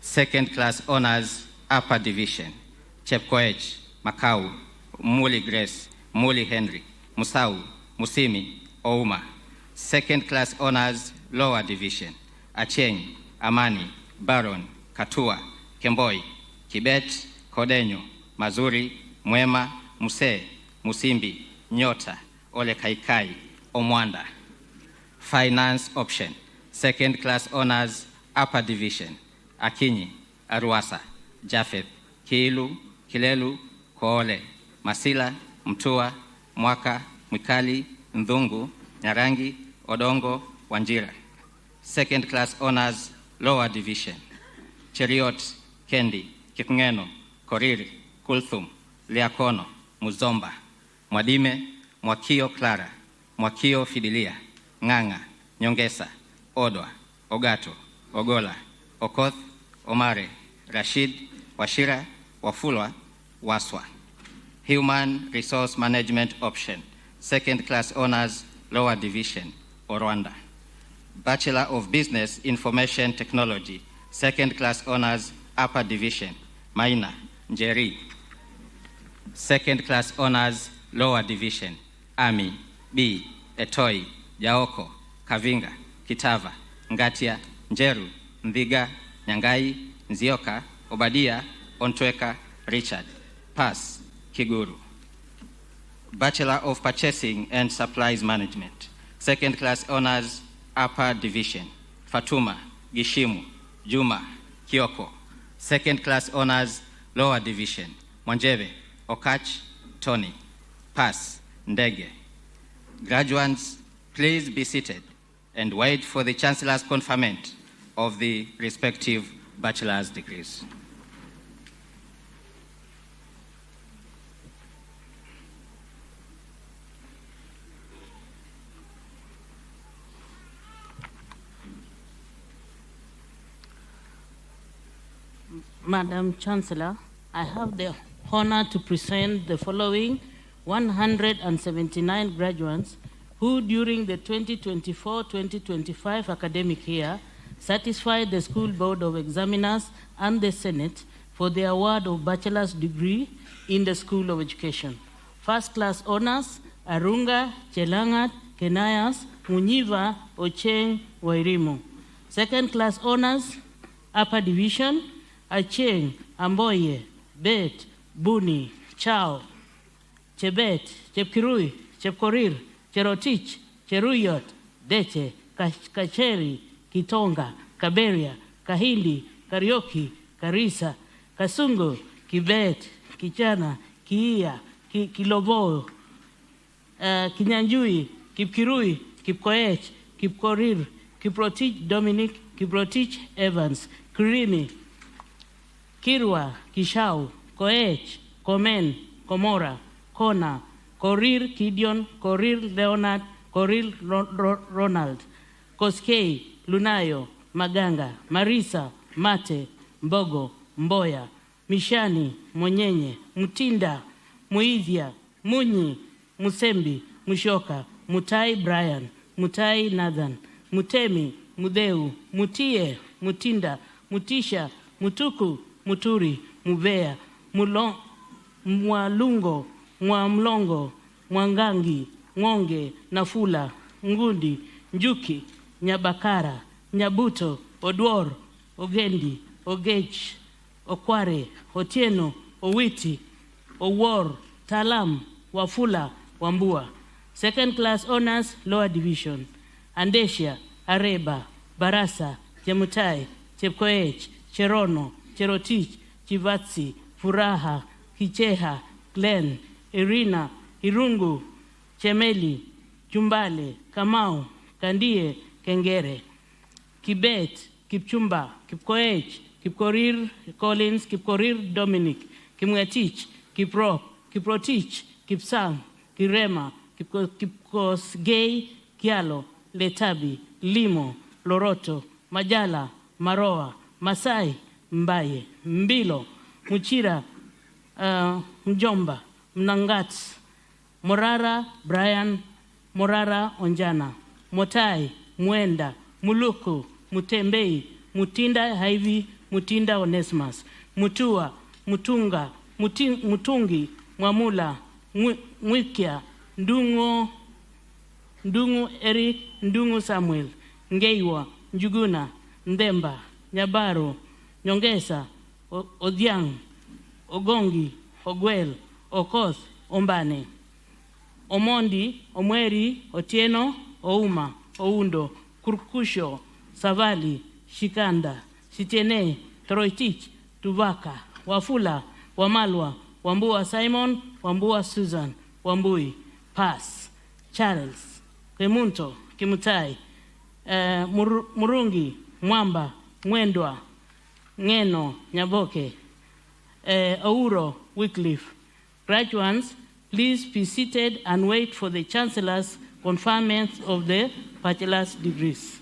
Second Class Honors, Upper Division, Chepkoech, Makau, Muli Grace, Muli Henry, Musau, Musimi, Ouma. Second Class Honors, Lower Division, Acheng, Amani, Baron, Katua, Kemboi, Kibet, Kodenyo, Mazuri, Mwema, Muse, Musimbi, Nyota, Ole Kaikai, Omwanda. Finance Option, Second Class Honors, Upper Division, Akinyi, Aruasa, Jafet, Kiilu, Kilelu, Koole, Masila, Mtua, Mwaka, Mwikali, Ndhungu, Nyarangi, Odongo, Wanjira. Second class honors, lower division. Cheriot, Kendi, Kikungeno, Koriri, Kulthum, Liakono, Muzomba. Mwadime, Mwakio Clara, Mwakio Fidilia, Nganga, Nyongesa, Odwa, Ogato, Ogola, Okoth, Omare, Rashid, Washira, Wafulwa, Waswa. Human Resource Management option, second class honors, lower division, Rwanda. Bachelor of Business Information Technology, second class honors, upper division, Maina, Njeri. Second class honors, lower division, Ami, B, Etoi, Jaoko, Kavinga, Kitava, Ngatia, Njeru, Ndhiga, Nyangai, Nzioka, Obadia, Ontweka, Richard. Pass, Kiguru. Bachelor of Purchasing and Supplies Management, second class honors, upper division, Fatuma, Gishimu, Juma, Kioko. Second class honors, lower division, Mwanjebe, Okach, Tony. Pass, Ndege. Graduates, please be seated and wait for the Chancellor's conferment of the respective bachelor's degrees. Madam Chancellor, I have the honor to present the following 179 graduates who during the 2024-2025 academic year satisfied the School Board of Examiners and the Senate for the award of bachelor's degree in the School of Education. First class honors, Arunga, Chelangat, Kenayas, Munyiva, Ocheng, Wairimu. Second class honors, upper division, Acheng, Amboye, Bet, Buni, Chao, Chebet, Chepkirui, Chepkorir, Cherotich, Cheruyot, Deche, Kacheri, Kitonga, Kaberia, Kahindi, Karioki, Karisa, Kasungu, Kibet, Kichana, Kiia, Kilobo, Kinyanjui, Kipkirui, Kipkoech, Kipkorir, Kiprotich Dominic, Kiprotich Evans, Kirini, Kirwa, Kishau, Koech, Komen, Komora, Kona, Korir Gideon, Korir Leonard, Korir Ronald, Koskei, Lunayo, Maganga, Marisa, Mate, Mbogo, Mboya, Mishani, Monyenye, Mutinda, Muizia, Munyi, Musembi, Mushoka, Mutai Brian, Mutai Nathan, Mutemi, Mudeu, Mutie, Mutinda, Mutisha, Mutuku, Muturi, Muvea, Mwalungo, Mwamlongo, Mwangangi, Ngonge, Nafula, Ngundi, Njuki, Nyabakara, Nyabuto, Odwor, Ogendi, Ogech, Okware, Otieno, Owiti, Owor, Talam, Wafula, Wambua. Second class honors, lower division, Andesia, Areba, Barasa, Chemutai, Chepkoech, Cherono, Cherotich, Chivatsi, Furaha, Kicheha, Glen, Irina, Irungu, Chemeli, Chumbale, Kamau, Kandie, Kengere, Kibet, Kipchumba, Kipkoech, Kipkorir Collins, Kipkorir Dominic, Kimwetich, Kiprop, Kiprotich, Kipsang, Kirema, Kipkosgei, Kialo, Letabi, Limo, Loroto, Majala, Maroa, Masai, Mbaye, Mbilo, Muchira, Mjomba, Mnangats, Morara, Brian, Morara, Onjana, Motai, Mwenda, Muluku, Mutembei, Mutinda, Haivi, Mutinda, Onesmus, Mutua, Mutunga, Mutungi, Mwamula, Mwikia, Ndungu Eric, Ndungu Samuel, Ngeiwa, Njuguna, Ndemba, Nyabaro, Nyongesa, Odiang, Ogongi, Ogwel, Okoth, Ombane, Omondi, Omweri, Otieno, Ouma, Oundo, Kurkusho, Savali, Shikanda, Sitene, Toroitich, Tuvaka, Wafula, Wamalwa, Wambua Simon, Wambua Susan, Wambui, Pass, Charles, Kemunto, Kimutai, Murungi, Mwamba, Mwendwa, Ngeno, Nyaboke, Auro, Wycliffe. Graduates, please be seated and wait for the Chancellor's conferment of the bachelor's degrees.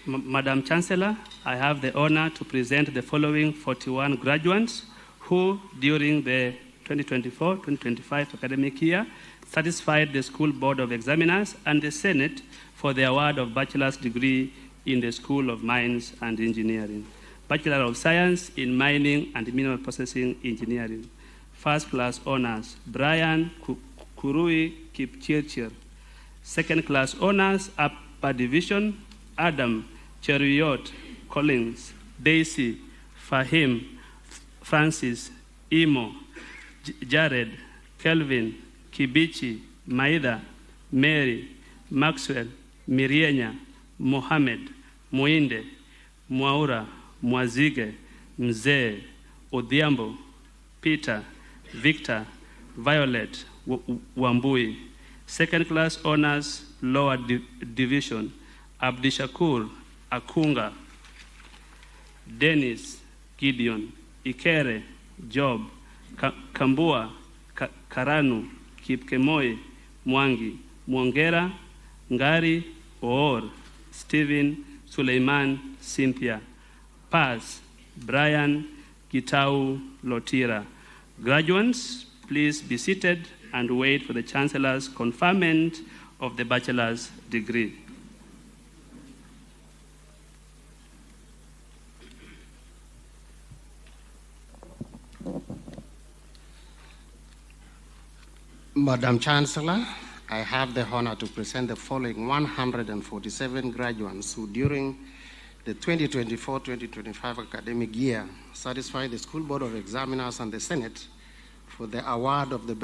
Madam Chancellor, I have the honor to present the following 41 graduates who, during the 2024-2025 academic year, satisfied the School Board of Examiners and the Senate for the award of bachelor's degree in the School of Mines and Engineering. Bachelor of Science in Mining and Mineral Processing Engineering. First class honors, Brian Kurui Kipchirchir. Second class honors, Upper Division, Adam Cheruiyot Collins, Daisy, Fahim, Francis, Imo, Jared, Kelvin, Kibichi, Maida, Mary, Maxwell, Mirienya, Mohamed, Muinde, Mwaura, Mwazige, Mzee, Odhiambo, Peter, Victor, Violet, Wambui. Second class honors, lower division, Abdishakur, Akunga, Dennis, Gideon, Ikere, Job, Kambua, Karanu, Kipkemoi, Mwangi, Mwongera, Ngari, Oor, Stephen, Suleiman, Cynthia, Paz, Brian, Gitau, Lotira. Graduates, please be seated and wait for the Chancellor's conferment of the bachelor's degree. Madam Chancellor, I have the honor to present the following 147 graduates who, during the 2024-2025 academic year, satisfied the School Board of Examiners and the Senate for the award of the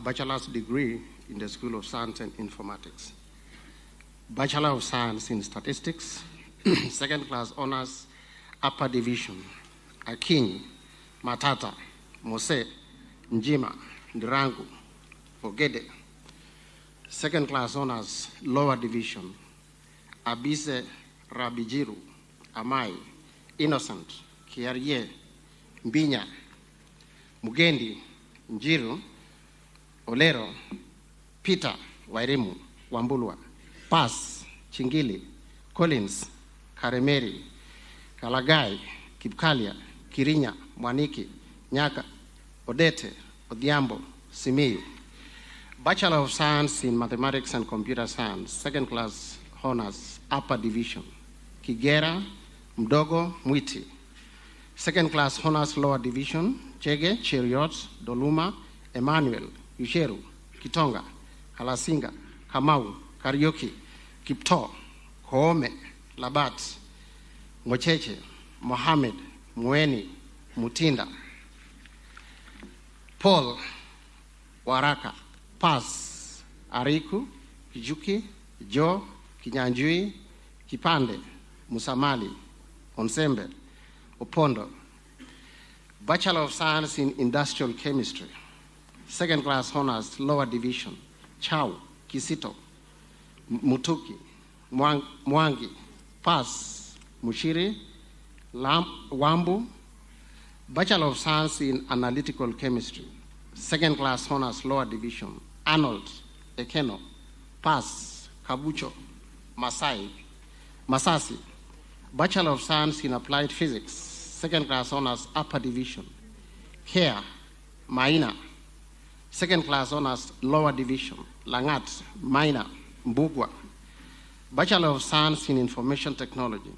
bachelor's degree in the School of Science and Informatics. Bachelor of Science in Statistics, second class honors, Upper Division, Akinyi, Matata, Mose, Njima, Ndirangu, Ogede. Second class honors, Lower Division, Abise Rabijiru, Amai, Innocent, Kiarie, Mbinya, Mugendi, Njiru, Olero, Peter, Wairimu, Wambulwa, Pass, Chingili, Collins, Karemeri, Kalagai, Kipkalia, Kirinya, Mwaniki, Nyaka, Odete, Odhiambo, Simiyu. Bachelor of Science in Mathematics and Computer Science, second class honors, Upper Division, Kigera, Mdogo, Mwiti. Second class honors, Lower Division, Chege, Cheruiyot, Doluma, Emmanuel, Yusheru, Kitonga, Kalasinga, Kamau, Karaoke, Kipto, Koome, Labat, Mocheche, Mohamed, Mweni, Mutinda. Paul, Waraka, Pass, Ariku, Kijuki, Jo, Kinyanjui, Kipande, Musamali, Onsembe, Opondo. Bachelor of Science in Industrial Chemistry. Second class honors, Lower Division, Chau, Kisito, Mutuki, Mwangi, Pass, Mushiri, Wambu. Bachelor of Science in Analytical Chemistry. Second class honors, Lower Division, Arnold, Ekeno, Pass, Kabucho, Masai, Masasi. Bachelor of Science in Applied Physics. Second class honors, Upper Division, Hare, Maina. Second class honors, Lower Division, Langat, Maina, Mbugwa. Bachelor of Science in Information Technology.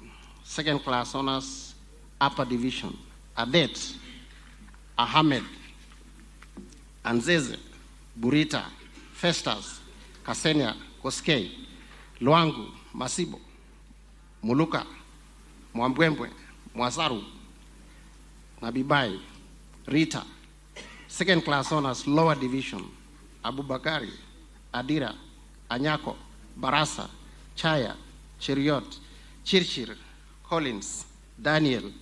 Second class honors, Upper Division, Adet, Ahmed, Anzeze, Burita, Festus, Kasenia, Koskei, Luangu, Masibo, Muluka, Mwambwembwe, Mwasaru, Nabibai, Rita. Second class honors, Lower Division, Abubakari, Adira, Anyako, Barasa, Chaya, Cheruiyot, Chirchir, Collins, Daniel,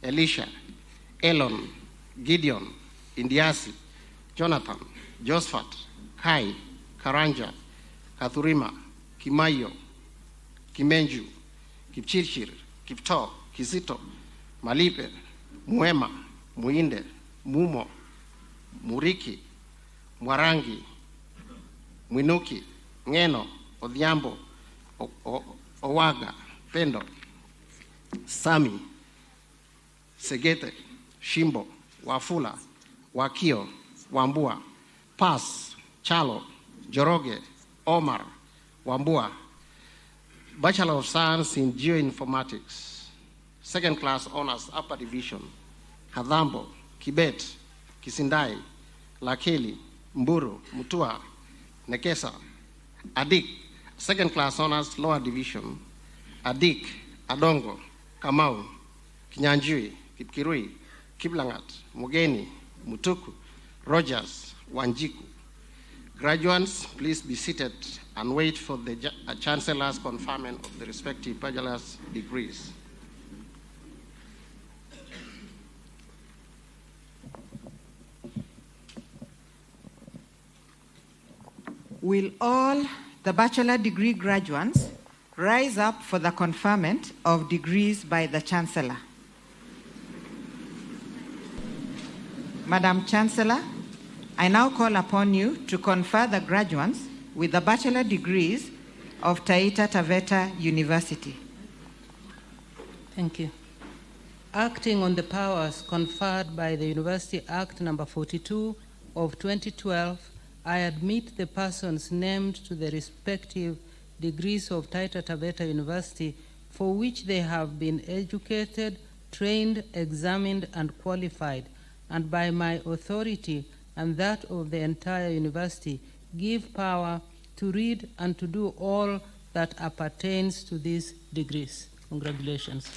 Elisha, Elon, Gideon, Indiasi, Jonathan, Josephat, Kai, Karanja, Kathurima, Kimayo, Kimenju, Kipchirchir, Kipto, Kizito, Malipe, Muema, Muinde, Mumo, Muriki, Mwarangi, Mwinuki, Ngeno, Odhiambo, Owaga, Pendo, Sami, Segete, Shimbo, Wafula, Wakio, Wambua, Pas, Chalo, Joroge, Omar, Wambua, Bachelor of Science in Geoinformatics, second class honors, upper division, Hadhambo, Kibet, Kisindai, Lakeli, Mburu, Mutua, Nekesa, Adik, second class honors, lower division, Adik, Adongo, Kamau, Kinyanjui, Kipkirui, Kiblangat, Mugeni, Mutuku, Rogers, Wanjiku. Graduates, please be seated and wait for the Chancellor's conferment of the respective bachelor's degrees. Will all the bachelor degree graduates rise up for the conferment of degrees by the Chancellor? Madam Chancellor, I now call upon you to confer the graduates with the bachelor degrees of Taita Taveta University. Thank you. Acting on the powers conferred by the University Act number 42 of 2012, I admit the persons named to the respective degrees of Taita Taveta University for which they have been educated, trained, examined, and qualified, and by my authority and that of the entire university, give power to read and to do all that appertains to these degrees. Congratulations.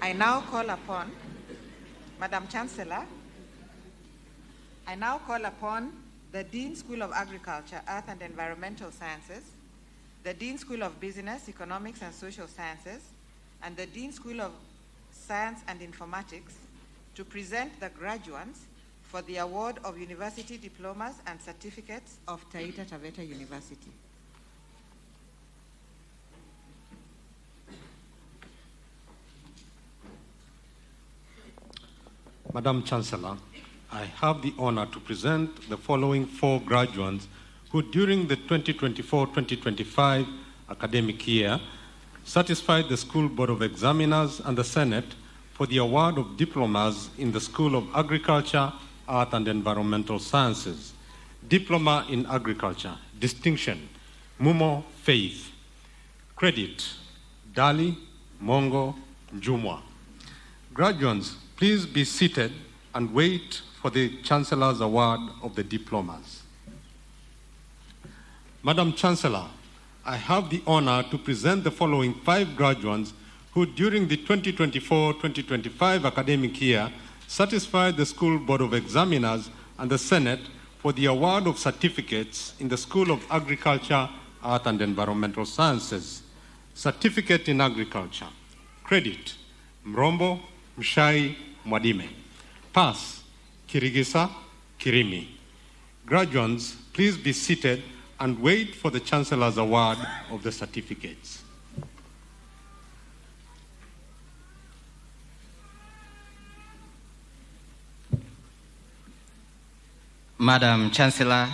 I now call upon, Madam Chancellor, I now call upon the Dean School of Agriculture, Earth and Environmental Sciences, the Dean School of Business, Economics and Social Sciences, and the Dean School of Science and Informatics to present the graduates for the award of University Diplomas and Certificates of Taita Taveta University. Madam Chancellor, I have the honor to present the following 4 graduates who during the 2024-2025 academic year satisfied the School Board of Examiners and the Senate for the award of diplomas in the School of Agriculture, Earth and Environmental Sciences. Diploma in Agriculture, distinction, Mumo Faith. Credit, Dali Mongo Njumwa. Graduates, please be seated and wait for the Chancellor's award of the diplomas. Madam Chancellor, I have the honor to present the following 5 graduates who during the 2024-2025 academic year satisfied the School Board of Examiners and the Senate for the award of certificates in the School of Agriculture, Earth and Environmental Sciences. Certificate in Agriculture. Credit, Mrombo Mshai Mwadime. Pass, Kirigisa Kirimi. Graduates, please be seated and wait for the Chancellor's award of the certificates. Madam Chancellor,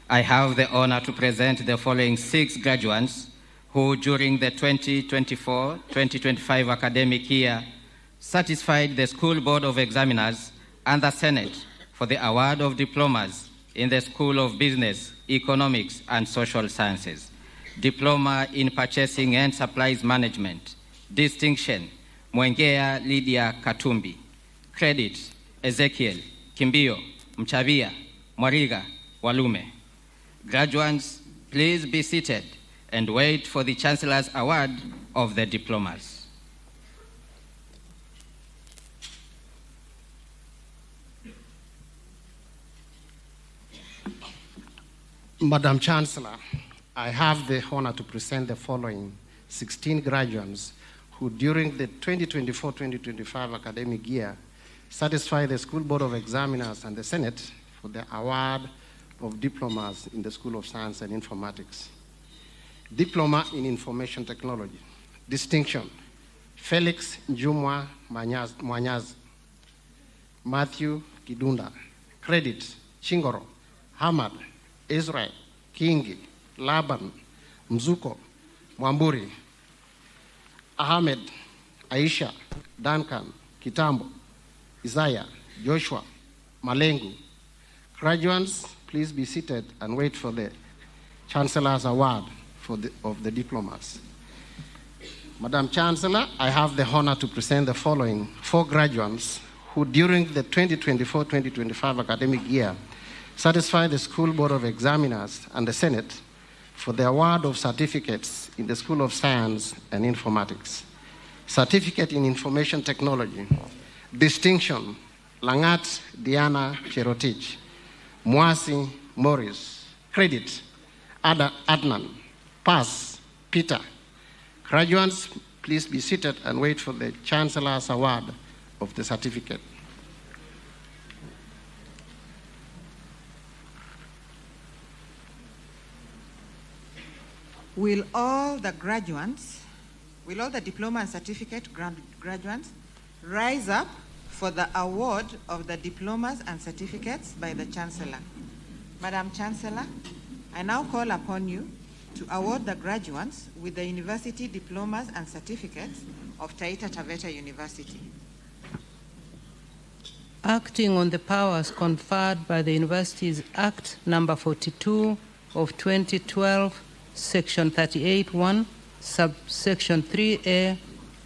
I have the honor to present the following 6 graduates who during the 2024-2025 academic year satisfied the School Board of Examiners and the Senate for the award of diplomas in the School of Business, Economics and Social Sciences. Diploma in Purchasing and Supplies Management. Distinction, Mwengea Lydia Katumbi. Credit, Ezekiel Kimbio Mchavia Mwariga Walume. Graduates, please be seated and wait for the Chancellor's award of the diplomas. Madam Chancellor, I have the honor to present the following 16 graduates who during the 2024-2025 academic year satisfied the School Board of Examiners and the Senate for the award of diplomas in the School of Science and Informatics. Diploma in Information Technology. Distinction, Felix Njumwa Mwanyaz, Matthew Kidunda. Credit, Chingoro, Hamad, Israel, Kingi, Laban, Mzuko, Mwamburi, Ahmed, Aisha, Duncan, Kitambo, Isaiah, Joshua, Malengu. Graduates, please be seated and wait for the Chancellor's award of the diplomas. Madam Chancellor, I have the honor to present the following 4 graduates who during the 2024-2025 academic year satisfied the School Board of Examiners and the Senate for the award of certificates in the School of Science and Informatics. Certificate in Information Technology. Distinction, Langat Diana Cherotich. Mwasi Morris. Credit, Adnan. Pass, Peter. Graduates, please be seated and wait for the Chancellor's award of the certificate. Will all the diploma and certificate graduates rise up for the award of the diplomas and certificates by the Chancellor? Madam Chancellor, I now call upon you to award the graduates with the university diplomas and certificates of Taita Taveta University. Acting on the powers conferred by the Universities Act number 42 of 2012, Section 38(1), subsection 3A,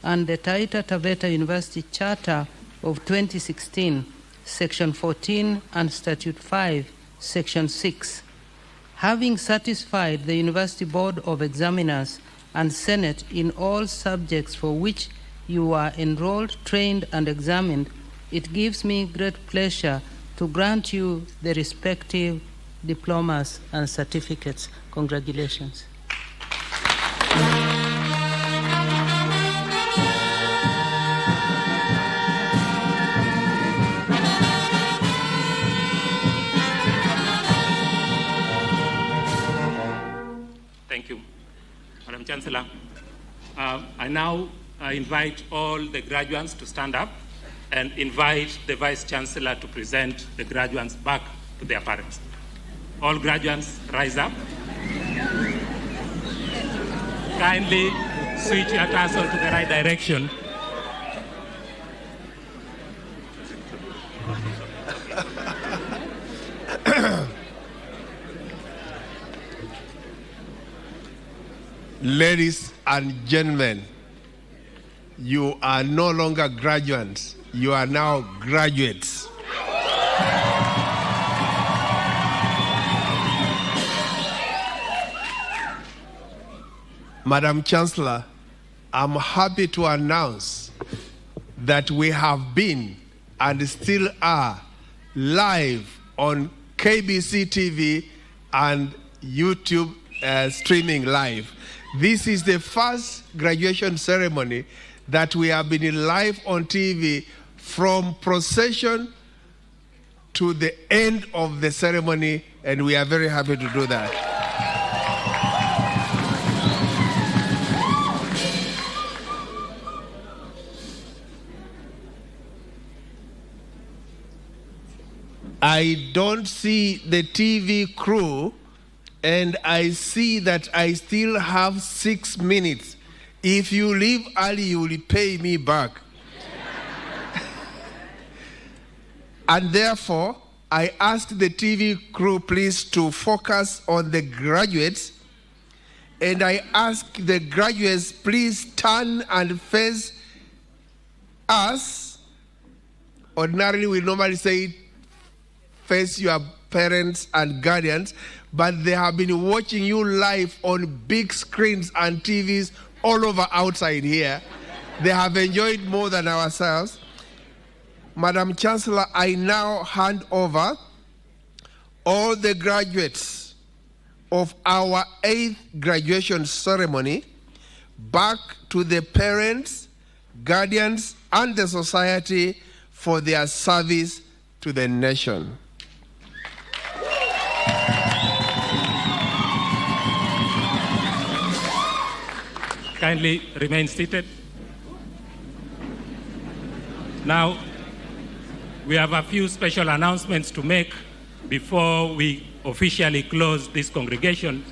and the Taita Taveta University Charter of 2016, Section 14, and Statute 5, Section 6. Having satisfied the University Board of Examiners and Senate in all subjects for which you are enrolled, trained, and examined, it gives me great pleasure to grant you the respective diplomas and certificates. Congratulations. Thank you, Madam Chancellor. I now invite all the graduates to stand up and invite the Vice Chancellor to present the graduates back to their parents. All graduates rise up. Kindly switch your tassel to the right direction. Ladies and gentlemen, you are no longer graduates, you are now graduates. Madam Chancellor, I'm happy to announce that we have been and still are live on KBC TV and YouTube streaming live. This is the first graduation ceremony that we have been live on TV from procession to the end of the ceremony, and we are very happy to do that. I don't see the TV crew, and I see that I still have 6 minutes. If you leave early, you will pay me back. And therefore, I ask the TV crew please to focus on the graduates, and I ask the graduates please turn and face us, ordinarily we normally say face your parents and guardians, but they have been watching you live on big screens and TVs all over outside here. They have enjoyed more than ourselves. Madam Chancellor, I now hand over all the graduates of our 8th graduation ceremony back to the parents, guardians, and the society for their service to the nation. Kindly remain seated. Now, we have a few special announcements to make before we officially close this congregation.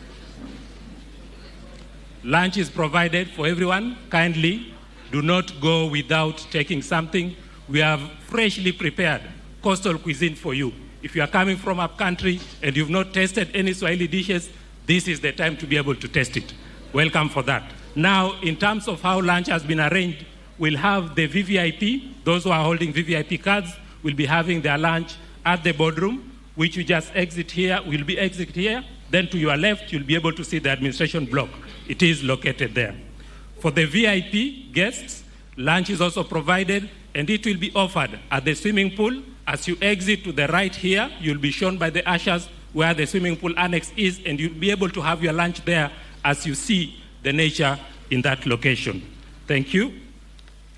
Lunch is provided for everyone. Kindly do not go without taking something. We have freshly prepared coastal cuisine for you. If you are coming from up country and you've not tasted any Swahili dishes, this is the time to be able to taste it. Welcome for that. Now, in terms of how lunch has been arranged, we'll have the VVIP, those who are holding VVIP cards, will be having their lunch at the boardroom, which you just exit here, will be exit here. Then to your left, you'll be able to see the administration block. It is located there. For the VIP guests, lunch is also provided, and it will be offered at the swimming pool. As you exit to the right here, you'll be shown by the ushers where the swimming pool annex is, and you'll be able to have your lunch there as you see the nature in that location. Thank you.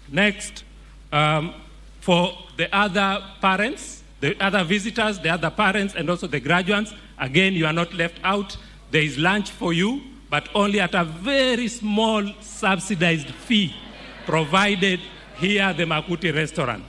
Next, for the other parents, the other visitors, the other parents, and also the graduates, again, you are not left out. There is lunch for you, but only at a very small subsidized fee provided here at the Makuti restaurant.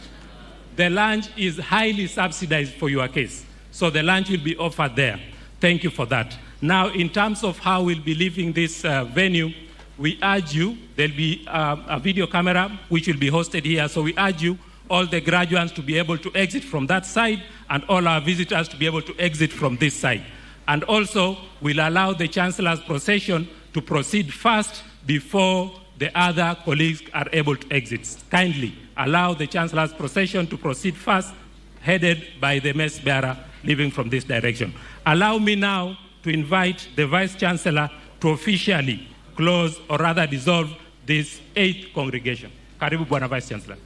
The lunch is highly subsidized for your case, so the lunch will be offered there. Thank you for that. Now, in terms of how we'll be leaving this venue, we urge you, there'll be a video camera which will be hosted here, so we urge you, all the graduates to be able to exit from that side and all our visitors to be able to exit from this side. And also, we'll allow the Chancellor's procession to proceed first before the other colleagues are able to exit. Kindly allow the Chancellor's procession to proceed first, headed by the mess bearer leaving from this direction. Allow me now to invite the Vice Chancellor to officially close or rather dissolve this 8th congregation. Karibu Bwana Vice Chancellor.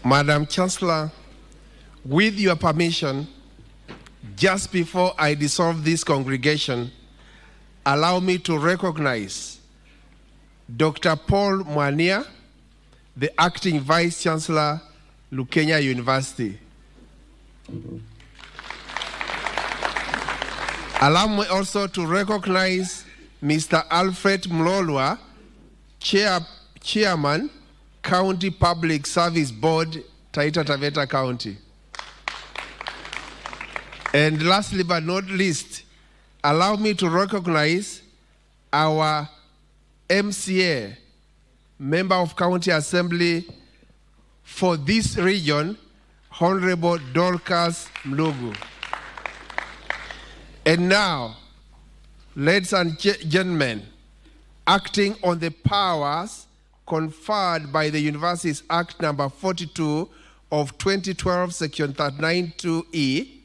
Madam Chancellor, with your permission, just before I dissolve this congregation, allow me to recognize Dr. Paul Mwania, the Acting Vice Chancellor, Lukenya University. Allow me also to recognize Mr. Alfred Mlolwa, Chairman, County Public Service Board, Taita Taveta County. And lastly but not least, allow me to recognize our MCA, Member of County Assembly for this region, Honorable Dorcas Mlugu. And now, ladies and gentlemen, acting on the powers conferred by the Universities Act number 42 of 2012, section 39(2)(e),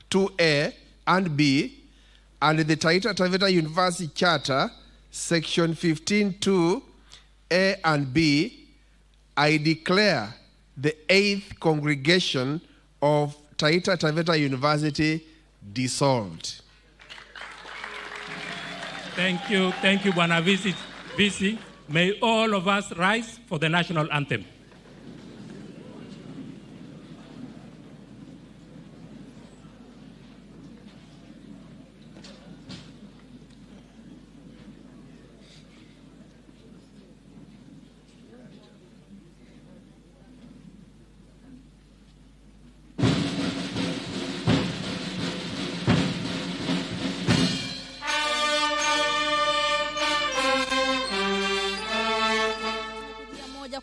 2A and B, and the Taita Taveta University Charter, section 15(2)(a) and B, I declare the 8th congregation of Taita Taveta University dissolved. Thank you, Bwana VC. May all of us rise for the national anthem.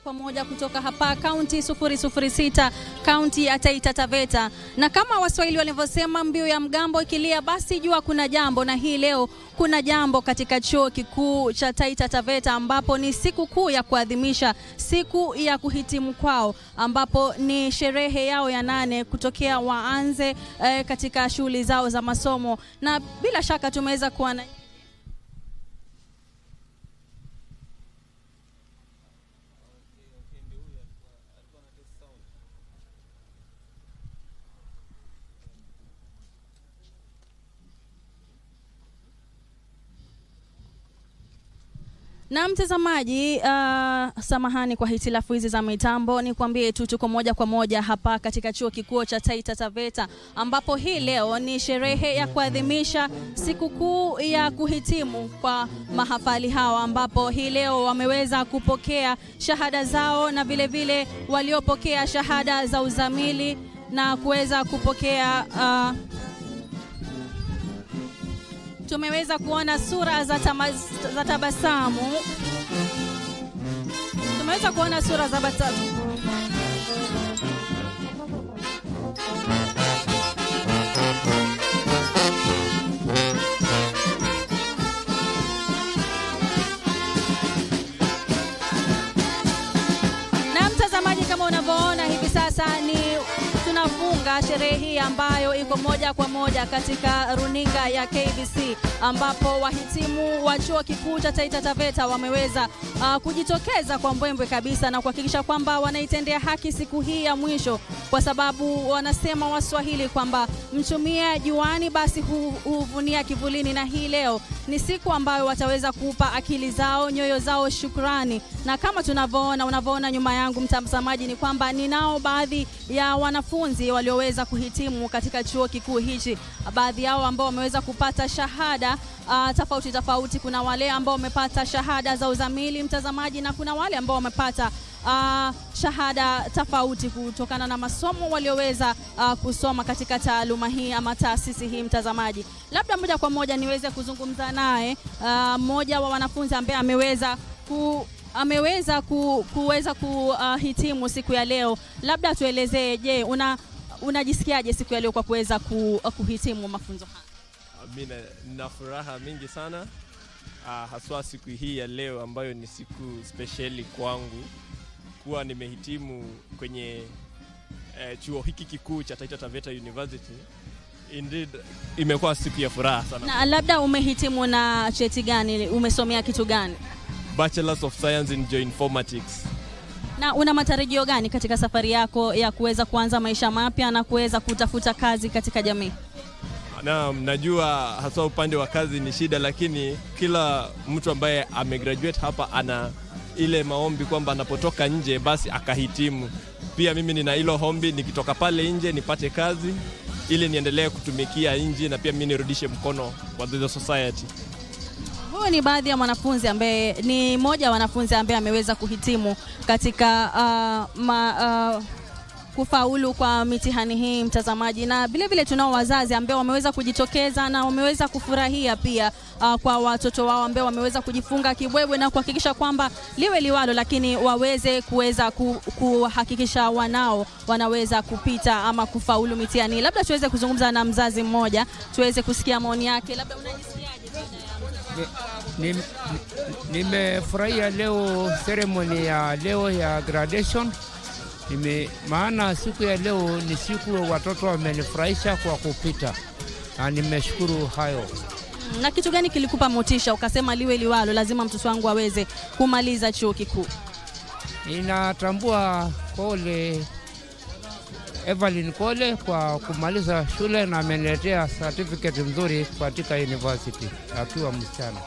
Kwa moja moja kutoka hapa kaunti 006 kaunti ya Taita Taveta. Na kama Waswahili walivyosema, mbiu ya mgambo ikilia basi jua kuna jambo, na hii leo kuna jambo katika chuo kikuu cha Taita Taveta, ambapo ni siku kuu ya kuadhimisha siku ya kuhitimu kwao, ambapo ni sherehe yao ya 8 kutokea waanze katika shughuli zao za masomo. Na bila shaka tumeweza kuwa na na mtazamaji, samahani kwa hitilafu hizi za mitambo. Nikwambie tu tuko moja kwa moja hapa katika chuo kikuu cha Taita Taveta, ambapo hii leo ni sherehe ya kuadhimisha sikukuu ya kuhitimu kwa mahafali hawa, ambapo hii leo wameweza kupokea shahada zao, na vile vile waliopokea shahada za uzamili na kuweza kupokea tumeweza kuona sura za tabasamu. Tumeweza kuona sura za tabasamu. Na mtazamaji, kama unavyoona hivi sasa ni tunafunga sherehe hii ambayo iko moja kwa moja katika runinga ya KBC, ambapo wahitimu wa chuo kikuu cha Taita Taveta wameweza kujitokeza kwa mbwembwe kabisa na kuhakikisha kwamba wanaitendea haki siku hii ya mwisho, kwa sababu wanasema Waswahili kwamba mchumia juani basi huvunia kivulini, na hii leo ni siku ambayo wataweza kupa akili zao, nyoyo zao shukrani. Na kama unavyoona nyuma yangu mtazamaji, ni kwamba ninao baadhi ya wanafunzi walioweza kuhitimu katika chuo kikuu hichi, baadhi yao ambao wameweza kupata shahada tofauti. Kuna wale ambao wamepata shahada za uzamili mtazamaji, na kuna wale ambao wamepata shahada tofauti kutokana na masomo walioweza kusoma katika taaluma hii ama taasisi hii mtazamaji. Labda moja kwa moja niweze kuzungumza naye mmoja wa wanafunzi ambaye ameweza kuhitimu siku ya leo. Labda tuelezee, je, unajisikiaje siku ya leo kwa kuweza kuhitimu mafunzo haya? Mimi nina furaha mingi sana, haswa siku hii ya leo ambayo ni siku speciali kwangu, kuwa nimehitimu kwenye chuo hiki kikuu cha Taita Taveta University. Indeed, imekuwa siku ya furaha sana. Na labda umehitimu na cheti gani? Umesomea kitu gani? Bachelor of Science in Geoinformatics. Na una matarajio gani katika safari yako ya kuweza kuanza maisha mapya na kuweza kutafuta kazi katika jamii? Najua hasa upande wa kazi ni shida, lakini kila mtu ambaye amegraduate hapa ana ile maombi kwamba anapotoka nje basi akahitimu. Pia mimi nina hilo ombi, nikitoka pale nje nipate kazi ili niendelee kutumikia nje, na pia mimi nirudishe mkono kwa the society. Huyu ni baadhi ya wanafunzi ambaye ni mmoja wa wanafunzi ambaye ameweza kuhitimu katika kufaulu kwa mitihani hii mtazamaji, na vile vile tunao wazazi ambao wameweza kujitokeza na wameweza kufurahia pia kwa watoto wao ambao wameweza kujifunga kibwebwe na kuhakikisha kwamba liwe liwalo, lakini waweze kuweza kuhakikisha wanao wanaweza kupita ama kufaulu mitihani. Labda tuweze kuzungumza na mzazi mmoja tuweze kusikia maoni yake. Labda unajisikiaje? Nimefurahia leo ceremony ya leo ya graduation. Maana siku ya leo ni siku watoto wamenifurahisha kwa kupita, na nimeshukuru hayo. Na kitu gani kilikupa motisha ukasema liwe liwalo lazima mtoto wangu aweze kumaliza chuo kikuu? Ninatambua Kole Evelyn Kole kwa kumaliza shule na ameniletea certificate mzuri katika university akiwa msichana.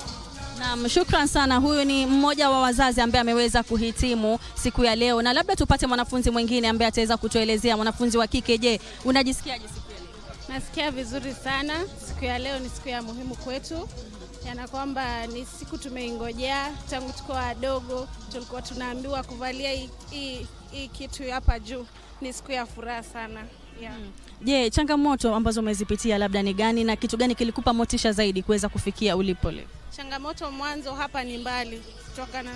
Naam, shukran sana. Huyu ni mmoja wa wazazi ambaye ameweza kuhitimu siku ya leo, na labda tupate mwanafunzi mwingine ambaye ataweza kutuelezea. Mwanafunzi wa kike, je, unajisikiaje siku ya leo? Nasikia vizuri sana. Siku ya leo ni siku ya muhimu kwetu, yana kwamba ni siku tumeingojea tangu tuko wadogo. Tulikuwa tunaambiwa kuvalia hii kitu hapa juu. Ni siku ya furaha sana. Yeah. Je, changamoto ambazo umezipitia labda ni gani, na kitu gani kilikupa motisha zaidi kuweza kufikia ulipo leo? Changamoto mwanzo hapa ni mbali kutoka na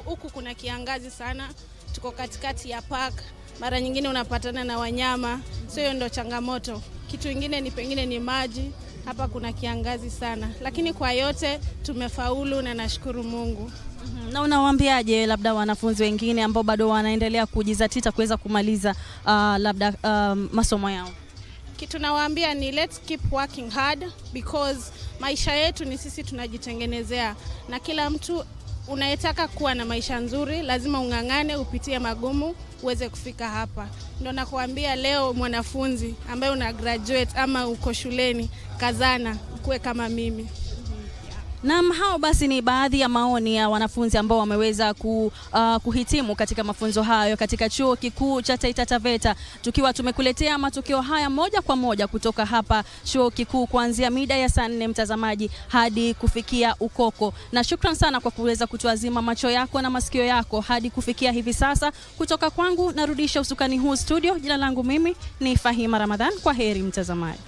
huku kuna kiangazi sana, tuko katikati ya park, mara nyingine unapatana na wanyama, so hiyo ndio changamoto. Kitu kingine ni pengine ni maji, hapa kuna kiangazi sana, lakini kwa yote tumefaulu na nashukuru Mungu. Na unawaambiaje labda wanafunzi wengine ambao bado wanaendelea kujizatita kuweza kumaliza labda masomo yao? Kitu nawaambia ni let's keep working hard, because maisha yetu ni sisi tunajitengenezea, na kila mtu unayetaka kuwa na maisha nzuri lazima ungangane, upitie magumu uweze kufika hapa. Ndio nakuambia leo mwanafunzi ambaye una graduate ama uko shuleni, kazana kuwe kama mimi. Naam, hao basi ni baadhi ya maoni ya wanafunzi ambao wameweza kuhitimu katika mafunzo hayo katika chuo kikuu cha Taita Taveta, tukiwa tumekuletea matokeo haya moja kwa moja kutoka hapa chuo kikuu kuanzia mida ya saa 4 mtazamaji hadi kufikia ukoko. Na shukran sana kwa kuweza kutuazima macho yako na masikio yako hadi kufikia hivi sasa. Kutoka kwangu narudisha usukani huu studio. Jina langu mimi ni Fahima Ramadhan. Kwa heri mtazamaji.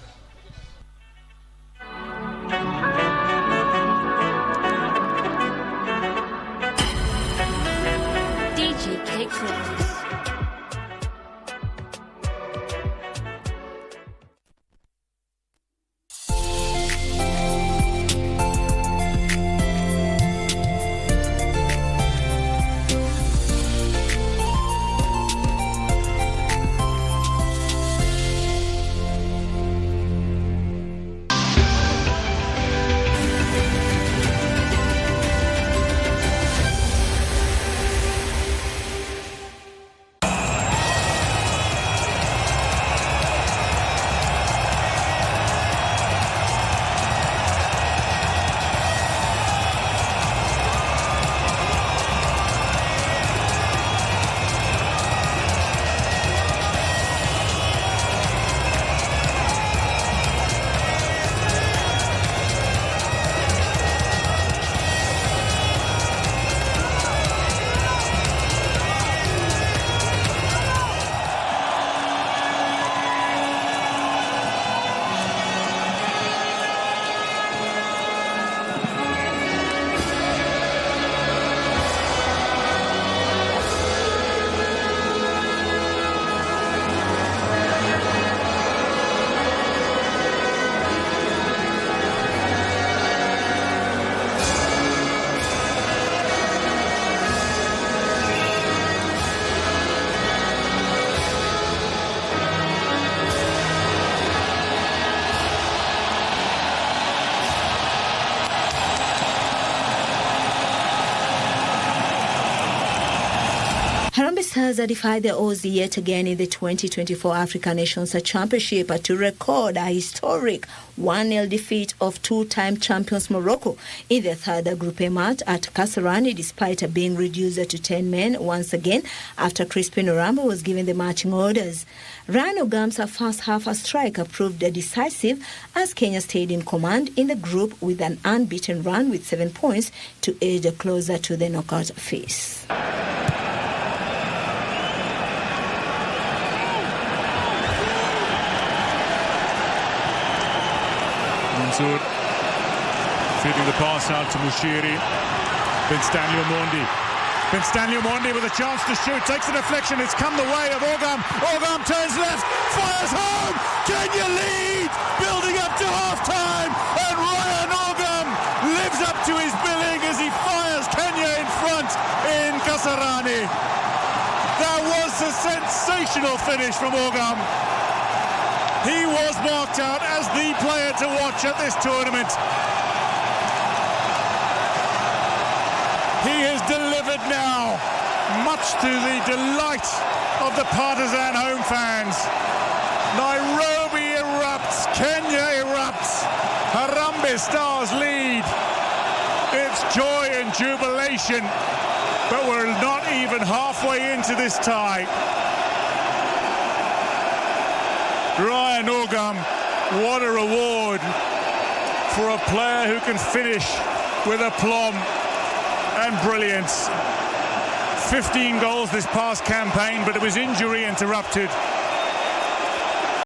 Harambee Stars defied the odds yet again in the 2024 African Nations Championship to record a historic 1-0 defeat of two-time champions Morocco in the third Group A match at Kasarani, despite being reduced to 10 men once again after Crispin Orambo was given the marching orders. Ryan Ogam's first half strike proved decisive as Kenya stayed in command in the group with an unbeaten run with 7 points to edge closer to the knockout phase. Mansour feeding the pass out to Mushiri. Ben Stanley Omondi with a chance to shoot, takes the deflection, it's come the way of Ogam. Ogam turns left, fires home. Kenya lead, building up to half-time, and Ryan Ogam lives up to his billing as he fires Kenya in front in Kasarani. That was a sensational finish from Ogam. He was marked out as the player to watch at this tournament. He has delivered now, much to the delight of the partisan home fans. Nairobi erupts, Kenya erupts, Harambee Stars lead. It's joy and jubilation, but we're not even halfway into this tie. Ryan Ogam, what a reward for a player who can finish with aplomb and brilliance. 15 goals this past campaign, but it was injury interrupted.